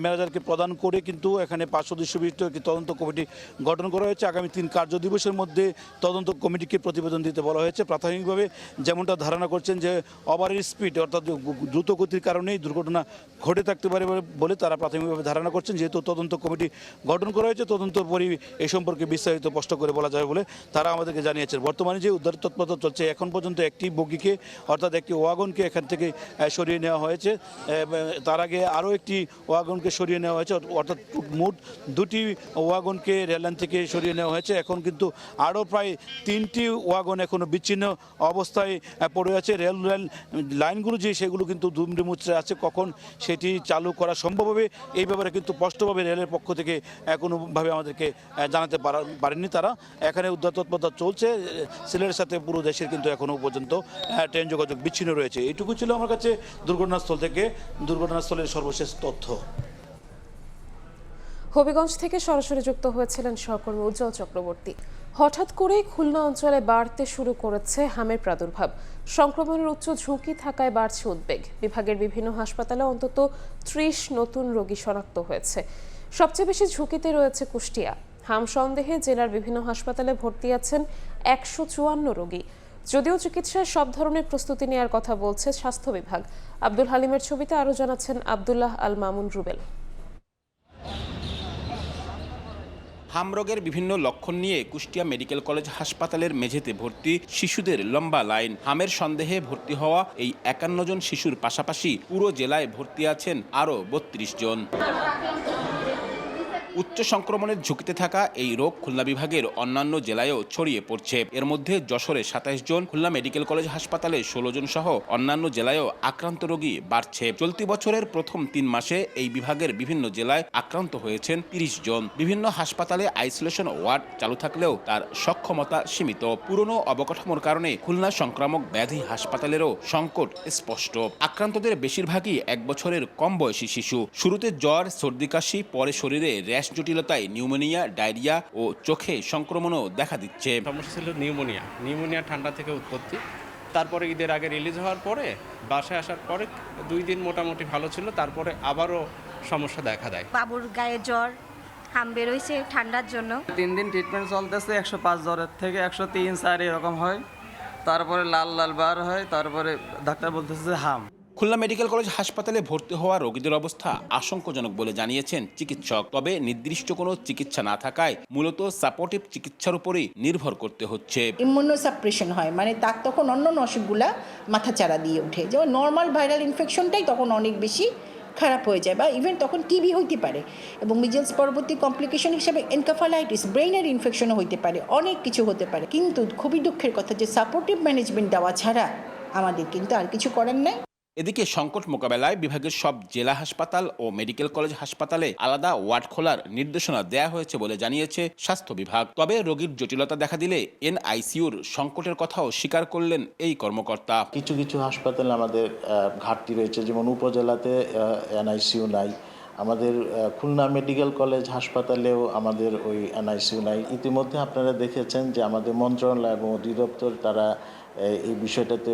ম্যানেজারকে প্রদান করে কিন্তু এখানে 5 সদস্য বিশিষ্ট একটি তদন্ত কমিটি গঠন করা হয়েছে। আগামী 3 কার্য দিবসের মধ্যে তদন্ত কমিটিকে প্রতিবেদন দিতে বলা হয়েছে। প্রাথমিকভাবে যেমনটা ধারণা করছেন যে ওভার স্পিড অর্থাৎ দ্রুত গতির কারণেই দুর্ঘটনা ঘটে থাকতে পারে বলে তারা প্রাথমিকভাবে ধারণা করছেন। যেহেতু তদন্ত কমিটি গঠন করা হয়েছে, তদন্ত পরে এই সম্পর্কে বিস্তারিত স্পষ্ট করে বলা যাবে বলে তারা আমাদেরকে জানিয়েছেন। বর্তমানে যে উদ্ধার তৎপরতা চলছে, এখন পর্যন্ত একটি বগিকে অর্থাৎ একটি ওয়াগনকে এখান থেকে সরিয়ে নেওয়া হয়েছে। তার আগে আরও একটি ওয়াগনকে সরিয়ে নেওয়া হয়েছে, অর্থাৎ মোট 2টি ওয়াগনকে রেললাইন থেকে সরিয়ে নেওয়া হয়েছে। এখন কিন্তু আরও প্রায় 3টি ওয়াগন এখনও বিচ্ছিন্ন অবস্থায় পড়ে আছে। রেল লাইনগুলো যে সেগুলো কিন্তু দুমড়ে মুচড়ে আছে। কখন সেটি চালু করা সম্ভব হবে এই ব্যাপারে কিন্তু স্পষ্টভাবে রেলের পক্ষ থেকে কোনোভাবে আমাদেরকে জানাতে পারেননি তারা। এখানে উদ্ধার তৎপরতা চলছে। সিলেটের সাথে পুরো দেশের কিন্তু এখনও পর্যন্ত ট্রেন যোগাযোগ বিচ্ছিন্ন রয়েছে। এইটুকু ছিল আমার কাছে দুর্ঘটনাস্থল থেকে দুর্ঘটনাস্থলের সর্বশেষ তথ্য। হবিগঞ্জ থেকে সরাসরি যুক্ত হয়েছিলেন সহকর্মী উজ্জ্বল চক্রবর্তী। হঠাৎ করেই খুলনা অঞ্চলে বাড়তে শুরু করেছে হামের প্রাদুর্ভাব। সংক্রমণের উচ্চ ঝুঁকি থাকায় বাড়ছে উদ্বেগ। বিভাগের বিভিন্ন হাসপাতালে অন্তত 30 নতুন রোগী শনাক্ত হয়েছে। সবচেয়ে বেশি ঝুঁকিতে রয়েছে কুষ্টিয়া। হাম সন্দেহে জেলার বিভিন্ন হাসপাতালে ভর্তি আছেন 154 রোগী। যদিও চিকিৎসায় সব ধরনের প্রস্তুতি নেওয়ার কথা বলছে স্বাস্থ্য বিভাগ। আব্দুল হালিমের ছবিতে আরও জানাচ্ছেন আব্দুল্লাহ আল মামুন রুবেল। হামরোগের বিভিন্ন লক্ষণ নিয়ে কুষ্টিয়া মেডিকেল কলেজ হাসপাতালের মেঝেতে ভর্তি শিশুদের লম্বা লাইন। হামের সন্দেহে ভর্তি হওয়া এই 51 জন শিশুর পাশাপাশি পুরো জেলায় ভর্তি আছেন আরও 32 জন। উচ্চ সংক্রমণের ঝুঁকিতে থাকা এই রোগ খুলনা বিভাগের অন্যান্য জেলায়ও ছড়িয়ে পড়ছে। এর মধ্যে যশোরে 27 জন, খুলনা মেডিকেল কলেজ হাসপাতালে 16 জন সহ অন্যান্য জেলায়ও আক্রান্ত রোগী বাড়ছে। চলতি বছরের প্রথম 3 মাসে এই বিভাগের বিভিন্ন জেলায় আক্রান্ত হয়েছেন 30 জন। বিভিন্ন হাসপাতালে আইসোলেশন ওয়ার্ড চালু থাকলেও তার সক্ষমতা সীমিত। পুরনো অবকাঠামোর কারণে খুলনা সংক্রামক ব্যাধি হাসপাতালেরও সংকট স্পষ্ট। আক্রান্তদের বেশিরভাগই 1 বছরের কম বয়সী শিশু। শুরুতে জ্বর, সর্দি কাশি, পরে শরীরে জটিলতায় নিউমোনিয়া, ডায়রিয়া ও চোখে সংক্রমণও দেখা দিচ্ছে। সমস্যা ছিল নিউমোনিয়া ঠান্ডা থেকে উৎপত্তি। তারপরে ঈদের আগে রিলিজ হওয়ার পরে বাসায় আসার পরে 2 দিন মোটামুটি ভালো ছিল, তারপরে আবারও সমস্যা দেখা দেয়। বাবুর গায়ে জ্বর, হাম বেরোইছে ঠান্ডার জন্য। 3 দিন ট্রিটমেন্ট চলতেছে, 105 জ্বরের থেকে 103 4 এরকম হয়, তারপরে লাল লাল বার হয়, তারপরে ডাক্তার বলতেছে যে হাম। খুলনা মেডিকেল কলেজ হাসপাতালে ভর্তি হওয়া রোগীদের অবস্থা আশঙ্কাজনক বলে জানিয়েছেন চিকিৎসক। তবে নির্দিষ্ট কোনো চিকিৎসা না থাকায় মূলত সাপোর্টিভ চিকিৎসার উপরই নির্ভর করতে হচ্ছে। ইমিউনোসাপ্রেশন হয়, মানে তার তখন অন্য অসুখগুলা মাথাচাড়া দিয়ে ওঠে, যেমন নর্মাল ভাইরাল ইনফেকশনটাই তখন অনেক বেশি খারাপ হয়ে যায়, বা ইভেন তখন টিবি হইতে পারে, এবং মিজেলস পরবর্তী কমপ্লিকেশন হিসেবে এনকেফালাইটিস, ব্রেইনের ইনফেকশনও হইতে পারে, অনেক কিছু হতে পারে। কিন্তু খুবই দুঃখের কথা যে সাপোর্টিভ ম্যানেজমেন্ট দেওয়া ছাড়া আমাদের কিন্তু আর কিছু করার নাই। এদিকে সংকট মোকাবেলায় বিভাগের সব জেলা হাসপাতাল ও মেডিকেল কলেজ হাসপাতালে আলাদা ওয়ার্ড খোলার নির্দেশনা দেয়া হয়েছে বলে জানিয়েছে স্বাস্থ্য বিভাগ। তবে রোগীর জটিলতা দেখা দিলে এনআইসিইউর সংকটের কথাও স্বীকার করলেন এই কর্মকর্তা। কিছু কিছু হাসপাতালে আমাদের ঘাটতি রয়েছে, যেমন উপজেলাতে এনআইসিইউ নাই, আমাদের খুলনা মেডিকেল কলেজ হাসপাতালেও আমাদের ওই এনআইসিইউ নাই। ইতিমধ্যে আপনারা দেখেছেন যে আমাদের মন্ত্রণালয় এবং অধিদপ্তর তারা এই বিষয়টাতে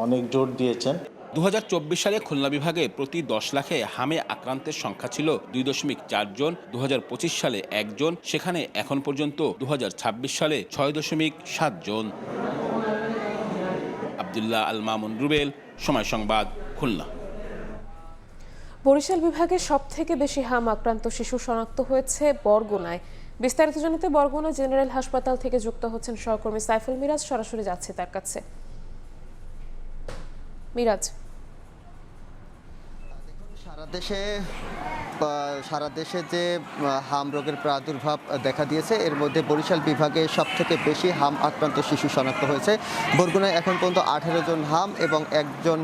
অনেক জোর দিয়েছেন। 2024 সালে খুলনা বিভাগে প্রতি 10 লাখে হামে আক্রান্তের সংখ্যা ছিল 2.4 জন, 2025 সালে 1 জন, সেখানে এখন পর্যন্ত 2026 সালে 6.7 জন। আব্দুল্লাহ আল মামুন রুবেল, সময় সংবাদ, খুলনা। বরিশাল বিভাগে সবথেকে বেশি হাম আক্রান্ত শিশু শনাক্ত হয়েছে বরগুনায়। বিস্তারিত জানাতে বরগুনা জেনারেল হাসপাতাল থেকে যুক্ত হচ্ছেন সহকর্মী সাইফুল মিরাজ। সরাসরি যাচ্ছে তার কাছে। মিরাজ, সারা দেশে যে হাম রোগের প্রাদুর্ভাব দেখা দিয়েছে, এর মধ্যে বরিশাল বিভাগে সবথেকে বেশি হাম আক্রান্ত শিশু শনাক্ত হয়েছে। বরগুনায় এখন পর্যন্ত 18 জন হাম এবং 1 জন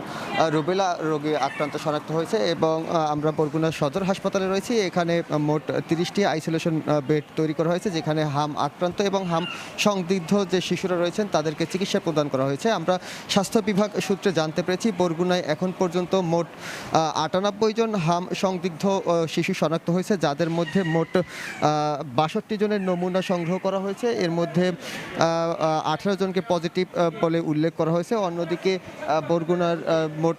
রুবেলা রোগী আক্রান্ত শনাক্ত হয়েছে। এবং আমরা বরগুনা সদর হাসপাতালে রয়েছি, এখানে মোট 30টি আইসোলেশন বেড তৈরি করা হয়েছে, যেখানে হাম আক্রান্ত এবং হাম সংদিগ্ধ যে শিশুরা রয়েছেন তাদেরকে চিকিৎসা প্রদান করা হয়েছে। আমরা স্বাস্থ্য বিভাগ সূত্রে জানতে পেরেছি বরগুনায় এখন পর্যন্ত মোট 98 জন হাম সংদিগ্ধ শিশু শনাক্ত হয়েছে, যাদের মধ্যে মোট 62 জনের নমুনা সংগ্রহ করা হয়েছে। এর মধ্যে 18 জনকে পজিটিভ বলে উল্লেখ করা হয়েছে। অন্যদিকে বরগুনার মোট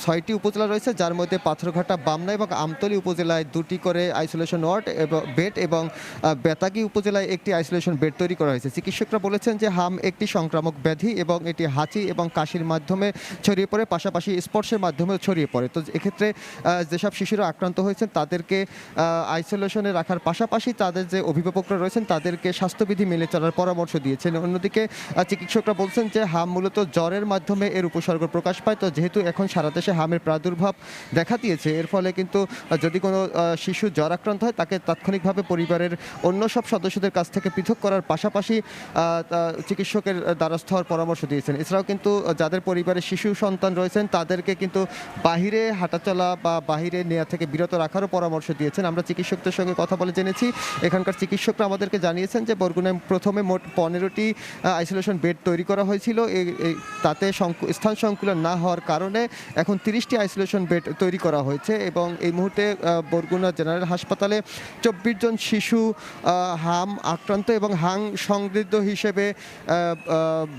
6টি উপজেলা রয়েছে, যার মধ্যে পাথরঘাটা, বামনা এবং আমতলী উপজেলায় 2টি করে আইসোলেশন ওয়ার্ড এবং বেড এবং বেতাগী উপজেলায় 1টি আইসোলেশন বেড তৈরি করা হয়েছে। চিকিৎসকরা বলেছেন যে হাম একটি সংক্রামক ব্যাধি এবং এটি হাঁচি এবং কাশির মাধ্যমে ছড়িয়ে পড়ে, পাশাপাশি স্পর্শের মাধ্যমেও ছড়িয়ে পড়ে। তো এক্ষেত্রে যেসব শিশুরা আক্রান্ত হয়েছেন তাদেরকে আইসোলেশনে রাখার পাশাপাশি তাদের যে অভিভাবকরা রয়েছেন তাদেরকে স্বাস্থ্যবিধি মেনে চলার পরামর্শ দিয়েছেন। অন্যদিকে চিকিৎসকরা বলছেন যে হাম মূলত জ্বরের মাধ্যমে এর উপসর্গ প্রকাশ পায়। তো যেহেতু এখন সারা দেশে হামের প্রাদুর্ভাব দেখা দিয়েছে, এর ফলে কিন্তু যদি কোনো শিশু জ্বর আক্রান্ত হয় তাকে তাৎক্ষণিকভাবে পরিবারের অন্য সব সদস্যদের কাছ থেকে পৃথক করার পাশাপাশি চিকিৎসকের দ্বারস্থ হওয়ার পরামর্শ দিয়েছেন। এছাড়াও কিন্তু যাদের পরিবারে শিশু সন্তান রয়েছেন তাদেরকে কিন্তু বাহিরে হাঁটাচলা বা বাহিরে নেওয়া থেকে বিরত রাখারও পরামর্শ দিয়েছেন। আমরা চিকিৎসকদের সঙ্গে কথা বলে জেনেছি, এখানকার চিকিৎসকরা আমাদেরকে জানিয়েছেন যে বরগুনায় প্রথমে মোট 15টি আইসোলেশন বেড তৈরি করা হয়েছিল, তাতে স্থান সংকুলন না হওয়ার কারণে এখন 30টি আইসোলেশন বেড তৈরি করা হয়েছে। এবং এই মুহূর্তে বরগুনা জেনারেল হাসপাতালে 24 জন শিশু হাম আক্রান্ত এবং হাম সংদিগ্ধ হিসেবে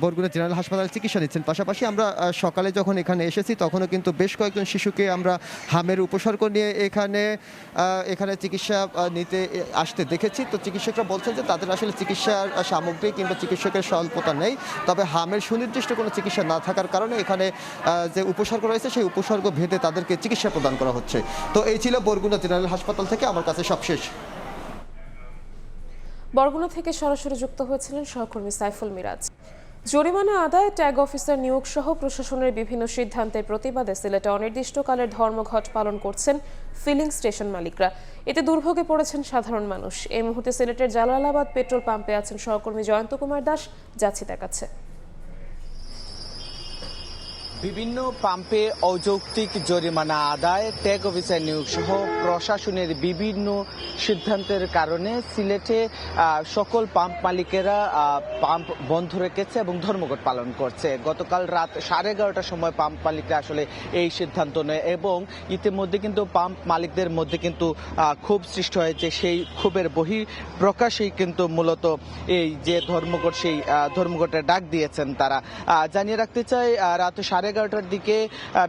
বরগুনা জেনারেল হাসপাতালে চিকিৎসা নিচ্ছেন। পাশাপাশি আমরা সকালে যখন এখানে এসেছি তখনও কিন্তু বেশ কয়েকজন শিশুকে আমরা হামের উপসর্গ নিয়ে এখানে চিকিৎসা নিতে আসতে দেখেছি। তো চিকিৎসকরা বলছেন যে তাদের আসলে চিকিৎসার সামগ্রী কিংবা চিকিৎসকের স্বল্পতা নেই, তবে হামের সুনির্দিষ্ট কোনো চিকিৎসা না থাকার কারণে এখানে যে উপসর্গ রয়েছে সেই উপসর্গ ভেদে তাদেরকে চিকিৎসা প্রদান করা হচ্ছে। তো এই ছিল বরগুনা জেনারেল হাসপাতাল থেকে আমার কাছে সবশেষ। বরগুনা থেকে সরাসরি যুক্ত হয়েছিলেন সহকর্মী সাইফুল মিরাজ। জরিমানা আদায়, ট্যাগ অফিসার নিয়োগ সহ প্রশাসনের বিভিন্ন সিদ্ধান্তের প্রতিবাদে সিলেটে অনির্দিষ্টকালের ধর্মঘট পালন করছেন ফিলিং স্টেশন মালিকরা। এতে দুর্ভোগে পড়েছেন সাধারণ মানুষ। এই মুহূর্তে সিলেটের জালালাবাদ পেট্রোল পাম্পে আছেন সহকর্মী জয়ন্ত কুমার দাস। যাচ্ছি তার কাছে। বিভিন্ন পাম্পে অযৌক্তিক জরিমানা আদায়, ট্যাগ অফিসার নিয়োগ সহ প্রশাসনের বিভিন্ন সিদ্ধান্তের কারণে সিলেটে সকল পাম্প মালিকেরা পাম্প বন্ধ রেখেছে এবং ধর্মঘট পালন করছে। গতকাল রাত 11:30টার সময় পাম্প মালিকরা আসলে এই সিদ্ধান্ত নেয় এবং ইতিমধ্যে কিন্তু পাম্প মালিকদের মধ্যে কিন্তু ক্ষোভ সৃষ্টি হয়েছে। সেই ক্ষোভের বহিঃপ্রকাশেই কিন্তু মূলত এই যে ধর্মঘট, সেই ধর্মঘটের ডাক দিয়েছেন তারা। জানিয়ে রাখতে চাই রাত 11:30 11:30টার দিকে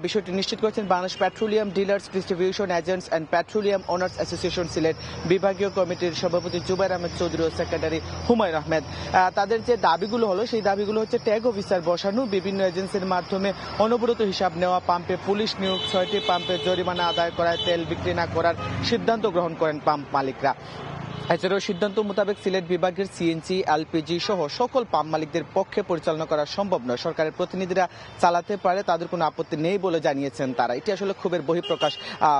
বিষয়টি নিশ্চিত করেছেন Bangladesh petroleum dealers distribution agents and petroleum owners association Sylhet বিভাগীয় কমিটির সভাপতি জুবাইর আহমেদ চৌধুরী ও সেক্রেটারি হুমায়ুন আহমেদ। তাদের যে দাবিগুলো হলো সেই দাবিগুলো হচ্ছে ট্যাগ অফিসার বসানো, বিভিন্ন এজেন্সির মাধ্যমে অনবরত হিসাব নেওয়া, পাম্পে পুলিশ নিয়োগ, 6টি পাম্পে জরিমানা আদায় করায় তেল বিক্রি না করার সিদ্ধান্ত গ্রহণ করেন পাম্প মালিকরা। এছাড়াও সিদ্ধান্ত মোতাবেক সিলেট বিভাগের সিএনজি, এলপিজি সহ সকল পাম্প মালিকদের পক্ষে পরিচালনা করা সম্ভব নয়। সরকারের প্রতিনিধিরা চালাতে পারে, তাদের কোনো আপত্তি নেই বলে জানিয়েছেন তারা। এটি আসলে ক্ষোভের বহিঃপ্রকাশ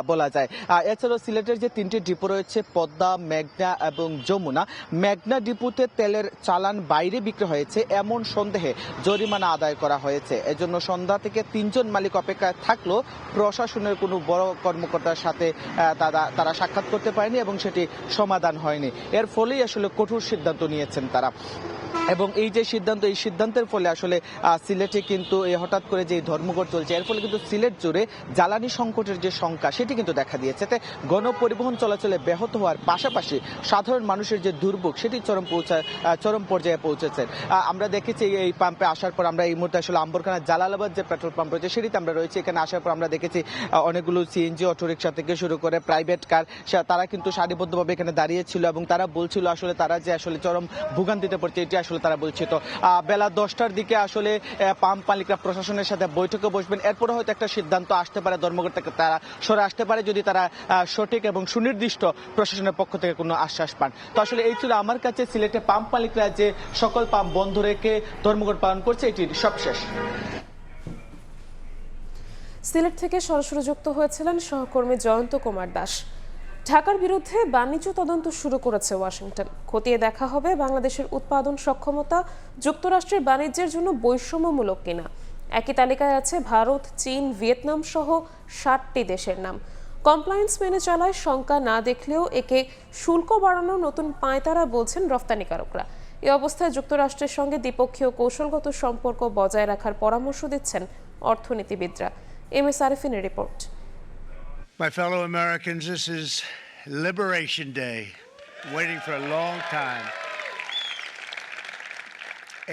বলা যায়। এছাড়াও সিলেটের যে 3টি ডিপো রয়েছে পদ্মা, মেঘনা এবং যমুনা, মেঘনা ডিপোতে তেলের চালান বাইরে বিক্রি হয়েছে এমন সন্দেহে জরিমানা আদায় করা হয়েছে। এজন্য সন্ধ্যা থেকে 3 জন মালিক অপেক্ষায় থাকলেও প্রশাসনের কোনো বড় কর্মকর্তার সাথে তারা সাক্ষাৎ করতে পারেনি এবং সেটি সমাধান হয়নি। এর ফলেই আসলে কঠোর সিদ্ধান্ত নিয়েছেন তারা। এবং এই যে সিদ্ধান্ত, এই সিদ্ধান্তের ফলে আসলে সিলেটে কিন্তু এই হঠাৎ করে যে ধর্মঘট চলছে, এর ফলে কিন্তু সিলেট জুড়ে জ্বালানি সংকটের যে সংখ্যা সেটি কিন্তু দেখা দিয়েছে। এতে গণপরিবহন চলাচলে ব্যাহত হওয়ার পাশাপাশি সাধারণ মানুষের যে দুর্ভোগ সেটি চরম পর্যায়ে পৌঁছেছে। আমরা দেখেছি এই পাম্পে আসার পর, আমরা এই মুহূর্তে আসলে আম্বরখানা জালালাবাদ যে পেট্রোল পাম্প রয়েছে সেটিতে আমরা রয়েছি। এখানে আসার পর আমরা দেখেছি অনেকগুলো সিএনজি, অটোরিকশা থেকে শুরু করে প্রাইভেট কার, তারা কিন্তু সারিবদ্ধভাবে এখানে দাঁড়িয়েছিল এবং তারা বলছিল আসলে তারা যে আসলে চরম ভোগান্তিতে পড়ছে এটি আসলে তারা বলছে। তো বেলা 10টার দিকে আসলে পাম্প মালিকরা প্রশাসনের সাথে বৈঠকে বসবেন। এরপরে হয়তো একটা সিদ্ধান্ত আসতে পারে, ধর্মঘট থেকে তারা সরে আসতে পারে যদি তারা সঠিক এবং সুনির্দিষ্ট প্রশাসনের পক্ষ থেকে কোনো আশ্বাস পান। তো আসলে এই ছিল আমার কাছে সিলেটে পাম্প মালিকরা যে সকল পাম্প বন্ধ রেখে ধর্মঘট পালন করছে এটি সবশেষ। সিলেট থেকে সরাসরি যুক্ত হয়েছিলেন সহকর্মী জয়ন্ত কুমার দাস। ঢাকার বিরুদ্ধে বাণিজ্য তদন্ত শুরু করেছে ওয়াশিংটন। খতিয়ে দেখা হবে বাংলাদেশের উৎপাদন সক্ষমতা যুক্তরাষ্ট্রের বাণিজ্যের জন্য বৈষম্যমূলক কিনা। একই তালিকায় আছে ভারত, চীন, ভিয়েতনাম সহ 60টি দেশের নাম। কমপ্লায়েন্স মেনে চলায় শঙ্কা না দেখলেও একে শুল্ক বাড়ানোর নতুন পাঁয়তারা বলছেন রফতানিকারকরা। এ অবস্থায় যুক্তরাষ্ট্রের সঙ্গে দ্বিপক্ষীয় কৌশলগত সম্পর্ক বজায় রাখার পরামর্শ দিচ্ছেন অর্থনীতিবিদরা। এমএস আরিফিনের রিপোর্ট। My fellow Americans, this is Liberation Day, waiting for a long time.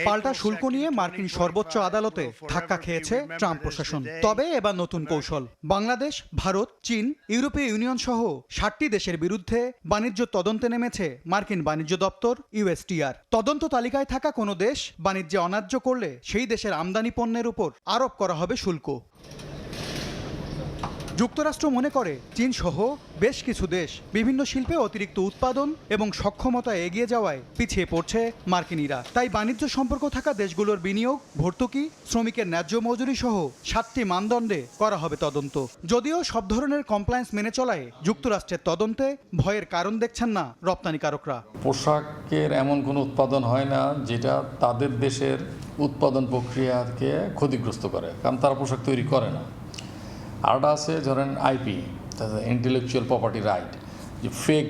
পাল্টা শুল্ক নিয়ে মার্কিন সর্বোচ্চ আদালতে ধাক্কা খেয়েছে ট্রাম্প প্রশাসন। তবে এবার নতুন কৌশল। বাংলাদেশ, ভারত, চীন, ইউরোপীয় ইউনিয়ন সহ 60টি দেশের বিরুদ্ধে বাণিজ্য তদন্তে নেমেছে মার্কিন বাণিজ্য দপ্তর ইউএসটিআর। তদন্ত তালিকায় থাকা কোনো দেশ বাণিজ্যে অন্যায্য করলে সেই দেশের আমদানি পণ্যের উপর আরোপ করা হবে শুল্ক। যুক্তরাষ্ট্র মনে করে চীন সহ বেশ কিছু দেশ বিভিন্ন শিল্পে অতিরিক্ত উৎপাদন এবং সক্ষমতা এগিয়ে যাওয়ায় পিছিয়ে পড়ছে মার্কিনিরা। তাই বাণিজ্য সম্পর্ক থাকা দেশগুলোর বিনিয়োগ, ভর্তুকি, শ্রমিকের ন্যায্য মজুরি সহ 7টি মানদণ্ডে করা হবে তদন্ত। যদিও সব ধরনের কমপ্লায়েন্স মেনে চলায় যুক্তরাষ্ট্রের তদন্তে ভয়ের কারণ দেখছেন না রপ্তানিকারকরা। পোশাকের এমন কোনো উৎপাদন হয় না যেটা তাদের দেশের উৎপাদন প্রক্রিয়াকে ক্ষতিগ্রস্ত করে, কারণ তারা পোশাক তৈরি করে না। আরটা আছে ধরেন আইপি, ইন্টেলেকচুয়াল প্রপার্টি রাইট, যে ফেক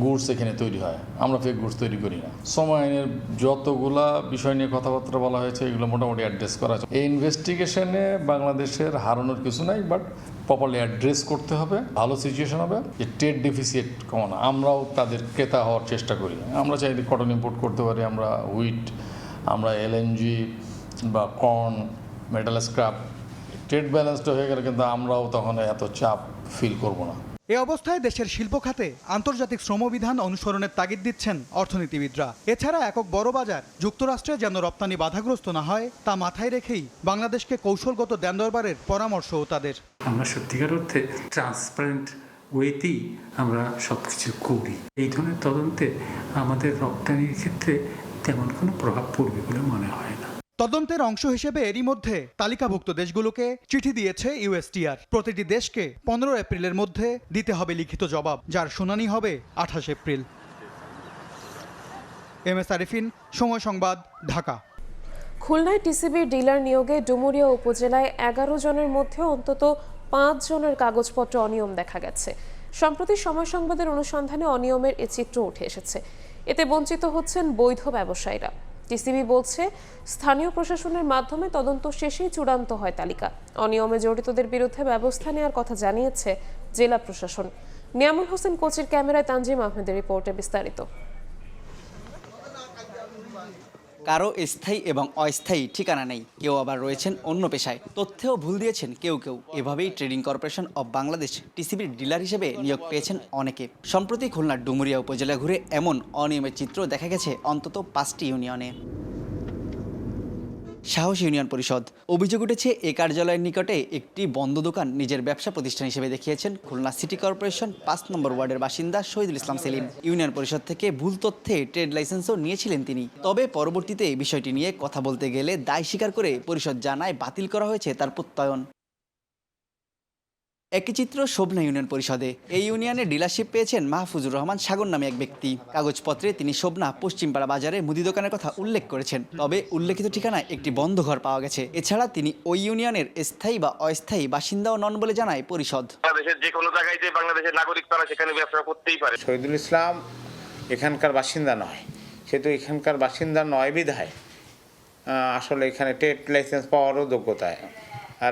গুডস এখানে তৈরি হয়, আমরা ফেক গুডস তৈরি করি না। শ্রম আইনের যতগুলা বিষয় নিয়ে কথাবার্তা বলা হয়েছে এগুলো মোটামুটি অ্যাড্রেস করা আছে। এই ইনভেস্টিগেশনে বাংলাদেশের হারানোর কিছু নাই, বাট প্রপারলি অ্যাড্রেস করতে হবে। ভালো সিচুয়েশন হবে যে ট্রেড ডেফিসিট কমানো, আমরাও তাদের ক্রেতা হওয়ার চেষ্টা করি। আমরা চাইলে কটন ইম্পোর্ট করতে পারি, আমরা হুইট, আমরা এলএনজি বা কর্ন, মেটাল স্ক্র্যাপ। ট্রেড ব্যালেন্সটা হয়ে গেলে কিন্তু আমরাও তখন এত চাপ ফিল করব না। এ অবস্থায় দেশের শিল্প খাতে আন্তর্জাতিক শ্রমবিধান অনুসরণের তাগিদ দিচ্ছেন অর্থনীতিবিদরা। এছাড়া একক বড় বাজার যুক্তরাষ্ট্রে যেন রপ্তানি বাধাগ্রস্ত না হয় তা মাথায় রেখেই বাংলাদেশকে কৌশলগত দেন দরবারের পরামর্শও তাদের। আমরা সত্যিকার অর্থে ট্রান্সপারেন্ট ওয়েতেই আমরা সব কিছু করি। এই ধরনের তদন্তে আমাদের রপ্তানির ক্ষেত্রে তেমন কোনো প্রভাব পড়বে বলে মনে হয় না। তদন্তের অংশ হিসেবে এরই মধ্যে তালিকাভুক্ত দেশগুলোকে চিঠি দিয়েছে ইউএসটিআর। প্রতিটি দেশকে 15 এপ্রিলের মধ্যে দিতে হবে লিখিত জবাব, যার শুনানি হবে 28 এপ্রিল। এমএস আরিফিন, সময় সংবাদ, ঢাকা। খুলনায় টিসিবির ডিলার নিয়োগে ডুমুরিয়া উপজেলায় 11 জনের মধ্যে অন্তত 5 জনের কাগজপত্র অনিয়ম দেখা গেছে। সম্প্রতি সময় সংবাদের অনুসন্ধানে অনিয়মের এ চিত্র উঠে এসেছে। এতে বঞ্চিত হচ্ছেন বৈধ ব্যবসায়ীরা। টিসিবি বলছে স্থানীয় প্রশাসনের মাধ্যমে তদন্ত শেষেই চূড়ান্ত হয় তালিকা। অনিয়মে জড়িতদের বিরুদ্ধে ব্যবস্থা নেওয়ার কথা জানিয়েছে জেলা প্রশাসন। নিয়ামুল হোসেন কোচির ক্যামেরায় তানজিম আহমেদের রিপোর্টে বিস্তারিত। কারো স্থায়ী এবং অস্থায়ী ঠিকানা নেই, কেউ আবার রয়েছেন অন্য পেশায়। তথ্যেও ভুল দিয়েছেন কেউ কেউ। এভাবেই ট্রেডিং কর্পোরেশন অব বাংলাদেশ টিসিবির ডিলার হিসেবে নিয়োগ পেয়েছেন অনেকে। সম্প্রতি খুলনার ডুমুরিয়া উপজেলা ঘুরে এমন অনিয়মের চিত্র দেখা গেছে অন্তত 5টি ইউনিয়নে। সাহস ইউনিয়ন পরিষদ অভিযোগ উঠেছে, এই কার্যালয়ের নিকটে একটি বন্ধ দোকান নিজের ব্যবসা প্রতিষ্ঠান হিসেবে দেখিয়েছেন খুলনা সিটি কর্পোরেশন 5 নম্বর ওয়ার্ডের বাসিন্দা শহীদুল ইসলাম সেলিম। ইউনিয়ন পরিষদ থেকে ভুল তথ্যে ট্রেড লাইসেন্সও নিয়েছিলেন তিনি। তবে পরবর্তীতে বিষয়টি নিয়ে কথা বলতে গেলে দায় স্বীকার করে পরিষদ জানায় বাতিল করা হয়েছে তার প্রত্যয়ন। একই চিত্র শোভনা ইউনিয়ন পরিষদে। এই ইউনিয়নে ডিলারশিপ পেয়েছেন মাহফুজুর রহমান সাগর নামে এক ব্যক্তি। কাগজপত্রে তিনি শোভনা পশ্চিমপাড়া বাজারে মুদি দোকানের কথা উল্লেখ করেছেন, তবে উল্লেখিত ঠিকানায় একটি বন্ধ ঘর পাওয়া গেছে। এছাড়া তিনি ওই ইউনিয়নের স্থায়ী বা অস্থায়ী বাসিন্দাও নন বলে জানায় পরিষদ। বাংলাদেশের যে কোনো জায়গায় যে বাংলাদেশের নাগরিক তারা সেখানে ব্যবসা করতেই পারে। শহীদুল ইসলাম এখানকার বাসিন্দা নয়, সেহেতু এখানকার বাসিন্দা নয় বিধায় আসলে এখানে ট্রেড লাইসেন্স পাওয়ারও যোগ্যতা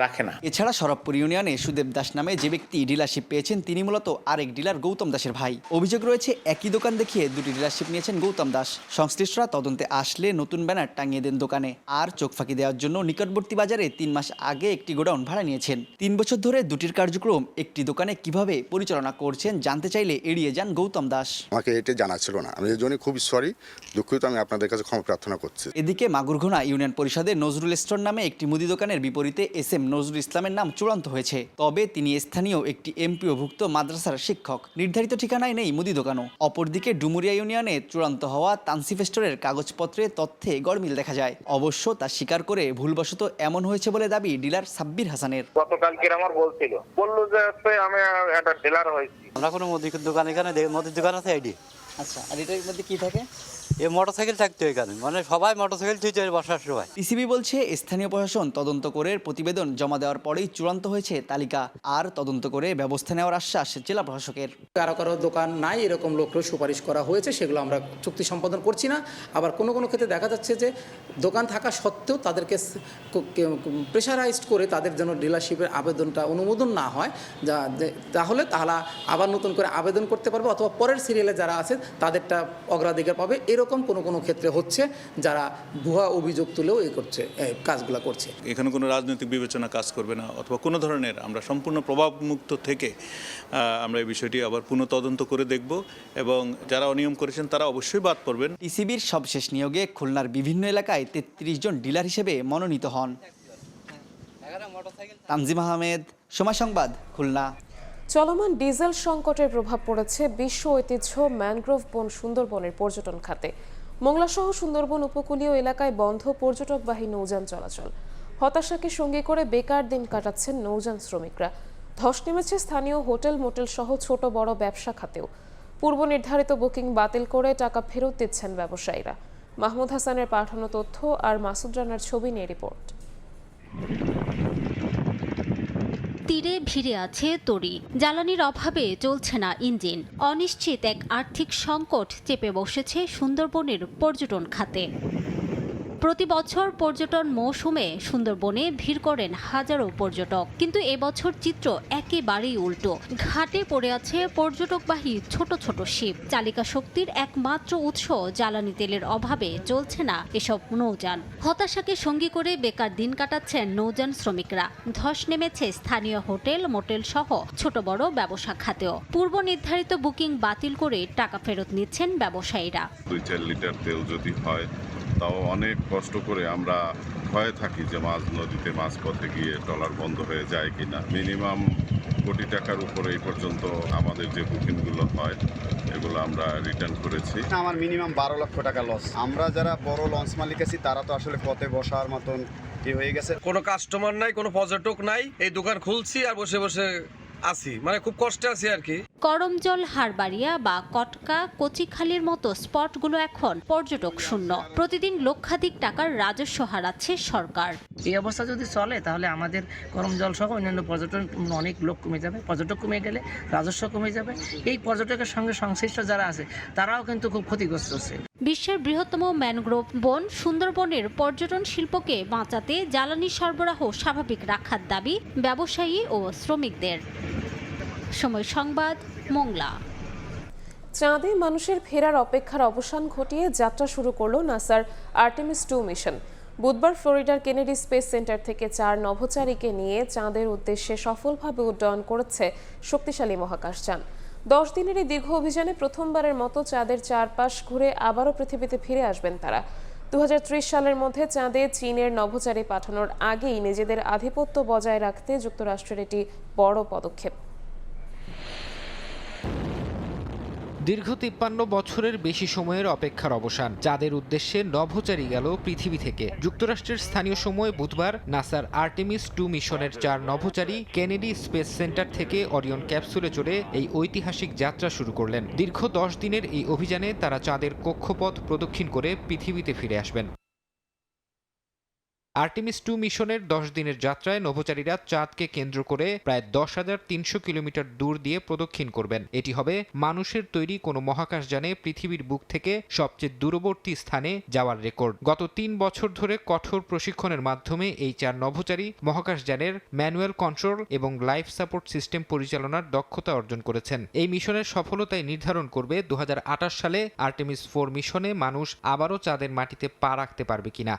রাখে না। এছাড়া সরবপুর ইউনিয়নে সুদেব দাস নামে যে ব্যক্তি ডিলারশিপ পেয়েছেন তিনি মূলত আরেক ডিলার গৌতম দাসের ভাই। অভিযোগ রয়েছে একই দোকান দেখিয়ে দুটি ডিলারশিপ নিয়েছেন গৌতম দাস। সংশ্লিষ্টরা তদন্তে আসলে নতুন ব্যানার টাঙিয়ে দেন দোকানে। আর চোখ ফাঁকি দেওয়ার জন্য নিকটবর্তী বাজারে 3 মাস আগে একটি গোডাউন ভাড়া নিয়েছেন। 3 বছর ধরে দুটির কার্যক্রম একটি দোকানে কিভাবে পরিচালনা করছেন জানতে চাইলে এড়িয়ে যান গৌতম দাস। আমাকে এটা জানা ছিল না, আমি এর জন্য খুব সরি, দুঃখিত, আমি আপনাদের কাছে ক্ষমা প্রার্থনা করছি। এদিকে মাগুরঘোনা ইউনিয়ন পরিষদে নজরুল স্টোর নামে একটি মুদি দোকানের বিপরীতে এসএম নজরুল ইসলামের নাম চূড়ান্ত হয়েছে। তবে তিনি স্থানীয় একটি এমপিওভুক্ত মাদ্রাসার শিক্ষক। নির্ধারিত ঠিকানায় নেই মুদি দোকানও। অপরদিকে ডুমুরিয়া ইউনিয়নে চূড়ান্ত হওয়া তানসিফ স্টোরের কাগজপত্রে তথ্যে গড়মিল দেখা যায়। অবশ্য তা স্বীকার করে ভুলবশত এমন হয়েছে বলে দাবি ডিলার সাব্বির হাসানের। গতকালকে আমার বলল যে আমি একটা ডিলার হয়েছি। আমরা কোনো মুদির দোকান, এখানে মুদির দোকান আছে আইডি। আচ্ছা, আর এটার মধ্যে কি থাকে? এই মোটরসাইকেল থাকতো এখানে, মানে সবাই মোটরসাইকেল থুইতে বসার সময়। টিসিবি বলছে স্থানীয় প্রশাসন তদন্ত করে প্রতিবেদন জমা দেওয়ার পরেই চূড়ান্ত হয়েছে তালিকা। আর তদন্ত করে ব্যবস্থা নেওয়ার আশ্বাস জেলা প্রশাসকের। কারো কারো দোকান নাই এরকম লোকগুলো সুপারিশ করা হয়েছে, সেগুলো আমরা চুক্তি সম্পাদন করছি না। আবার কোনো কোনো ক্ষেত্রে দেখা যাচ্ছে যে দোকান থাকা সত্ত্বেও তাদেরকে প্রেশারাইজড করে তাদের জন্য ডিলারশিপের আবেদনটা অনুমোদন না হয়, তাহলে তাহলে আবার নতুন করে আবেদন করতে পারবে, অথবা পরের সিরিয়ালে যারা আছে তাদেরটা অগ্রাধিকার পাবে। এরকম কোনো কোনো ক্ষেত্রে হচ্ছে, যারা ভুয়া অভিযোগ তুলেও কাজগুলো করছে। এখানে কোনো রাজনৈতিক বিবেচনা কাজ করবে না, অথবা কোনো ধরনের, আমরা সম্পূর্ণ প্রভাবমুক্ত থেকে আমরা এই বিষয়টি আবার পুনঃ তদন্ত করে দেখব এবং যারা অনিয়ম করেছেন তারা অবশ্যই বাদ পড়বেন। টিসিবির সবশেষ নিয়োগে খুলনার বিভিন্ন এলাকায় 33 জন ডিলার হিসেবে মনোনীত হন। তানজিম আহমেদ, সময় সংবাদ, খুলনা। চলমান ডিজেল সংকটের প্রভাব পড়েছে বিশ্ব ঐতিহ্য ম্যানগ্রোভ বন সুন্দরবনের পর্যটন খাতে। মোংলাসহ সুন্দরবন উপকূলীয় এলাকায় বন্ধ পর্যটকবাহী নৌযান চলাচল। হতাশাকে সঙ্গী করে বেকার দিন কাটাচ্ছেন নৌযান শ্রমিকরা। ধস নেমেছে স্থানীয় হোটেল মোটেল সহ ছোট বড় ব্যবসা খাতেও। পূর্ব নির্ধারিত বুকিং বাতিল করে টাকা ফেরত দিচ্ছেন ব্যবসায়ীরা। মাহমুদ হাসানের পাঠানো তথ্য আর মাসুদ রানার ছবি নিয়ে রিপোর্ট। তীরে ভিড়ে আছে তরি, জ্বালানির অভাবে চলছে না ইঞ্জিন। অনিশ্চিত এক আর্থিক সংকট চেপে বসেছে সুন্দরবনের পর্যটন খাতে। প্রতি বছর পর্যটন মৌসুমে সুন্দরবনে ভিড় করেন হাজারো পর্যটক, কিন্তু এবছর চিত্র একেবারেই উল্টো। ঘাটে পড়ে আছে পর্যটকবাহী ছোট ছোট শিপ। চালিকা শক্তির একমাত্র উৎস জ্বালানি তেলের অভাবে চলছে না এসব নৌযান। হতাশাকে সঙ্গী করে বেকার দিন কাটাচ্ছেন নৌযান শ্রমিকরা। ধস নেমেছে স্থানীয় হোটেল মোটেল সহ ছোট বড় ব্যবসা খাতেও। পূর্ব নির্ধারিত বুকিং বাতিল করে টাকা ফেরত নিচ্ছেন ব্যবসায়ীরা। 2-4 লিটার তেল যদি হয় তাও অনেক কষ্ট করে আমরা ভয়ে থাকি যে মাছ নদীতে মাঝপথে গিয়ে ট্রলার বন্ধ হয়ে যায় কিনা। মিনিমাম কোটি টাকার উপরে এই পর্যন্ত আমাদের যে বুকিংগুলো হয় এগুলো আমরা রিটার্ন করেছি। আমার মিনিমাম 12 লক্ষ টাকা লস। আমরা যারা বড় লঞ্চ মালিক আছি তারা তো আসলে পথে বসার মতন কি হয়ে গেছে। কোনো কাস্টমার নাই, কোনো পর্যটক নাই, এই দোকান খুলছি আর বসে বসে আছি, মানে খুব কষ্টে আছি আর কি। করমজল, হারবাড়িয়া বা কটকা, কচিখালির মতো স্পটগুলো এখন পর্যটক শূন্য। প্রতিদিন লক্ষাধিক টাকার রাজস্ব হারাচ্ছে সরকার। এই অবস্থা যদি চলে তাহলে আমাদের করমজল সহ অন্যান্য পর্যটন অনেক লোক কমে যাবে। পর্যটক কমে গেলে রাজস্ব কমে যাবে। এই পর্যটকের সঙ্গে সংশ্লিষ্ট যারা আছে তারাও কিন্তু খুব ক্ষতিগ্রস্ত হচ্ছে। বিশ্বের বৃহত্তম ম্যানগ্রোভ বন সুন্দরবনের পর্যটন শিল্পকে বাঁচাতে জ্বালানি সরবরাহ স্বাভাবিক রাখার দাবি ব্যবসায়ী ও শ্রমিকদের। সময় সংবাদ, মোংলা। চাঁদে মানুষের ফেরার অপেক্ষার অবসান ঘটিয়ে যাত্রা শুরু করল নাসার আর্টেমিস 2 মিশন। বুধবার ফ্লোরিডার কেনেডি স্পেস সেন্টার থেকে 4 নভোচারীকে নিয়ে চাঁদের উদ্দেশ্যে সফলভাবে উড্ডয়ন করেছে শক্তিশালী মহাকাশযান। 10 দিনের এই দীর্ঘ অভিযানে প্রথমবারের মতো চাঁদের চারপাশ ঘুরে আবারও পৃথিবীতে ফিরে আসবেন তারা। 2030 সালের মধ্যে চাঁদে চীনের নভোচারী পাঠানোর আগেই নিজেদের আধিপত্য বজায় রাখতে যুক্তরাষ্ট্রের এটি বড় পদক্ষেপ। দীর্ঘ 53 বছরের বেশি সময়ের অপেক্ষার অবসান। চাঁদের উদ্দেশ্যে নভোচারী গেল পৃথিবী থেকে। যুক্তরাষ্ট্রের স্থানীয় সময় বুধবার নাসার আর্টেমিস 2 মিশনের 4 নভোচারী কেনেডি স্পেস সেন্টার থেকে অরিয়ন ক্যাপসুলে চড়ে এই ঐতিহাসিক যাত্রা শুরু করলেন। দীর্ঘ 10 দিনের এই অভিযানে তারা চাঁদের কক্ষপথ প্রদক্ষিণ করে পৃথিবীতে ফিরে আসবেন। আর্টেমিস 2 মিশনের 10 দিনের যাত্রায় নভোচারীরা চাঁদকে কেন্দ্র করে প্রায় 10,300 কিলোমিটার দূর দিয়ে প্রদক্ষিণ করবেন। এটি হবে মানুষের তৈরি কোনো মহাকাশযানে পৃথিবীর বুক থেকে সবচেয়ে দূরবর্তী স্থানে যাওয়ার রেকর্ড। গত 3 বছর ধরে কঠোর প্রশিক্ষণের মাধ্যমে এই 4 নভোচারী মহাকাশযানের ম্যানুয়াল কন্ট্রোল এবং লাইফ সাপোর্ট সিস্টেম পরিচালনার দক্ষতা অর্জন করেছেন। এই মিশনের সফলতাই নির্ধারণ করবে 2028 সালে আর্টেমিস 4 মিশনে মানুষ আবারও চাঁদের মাটিতে পা রাখতে পারবে কিনা।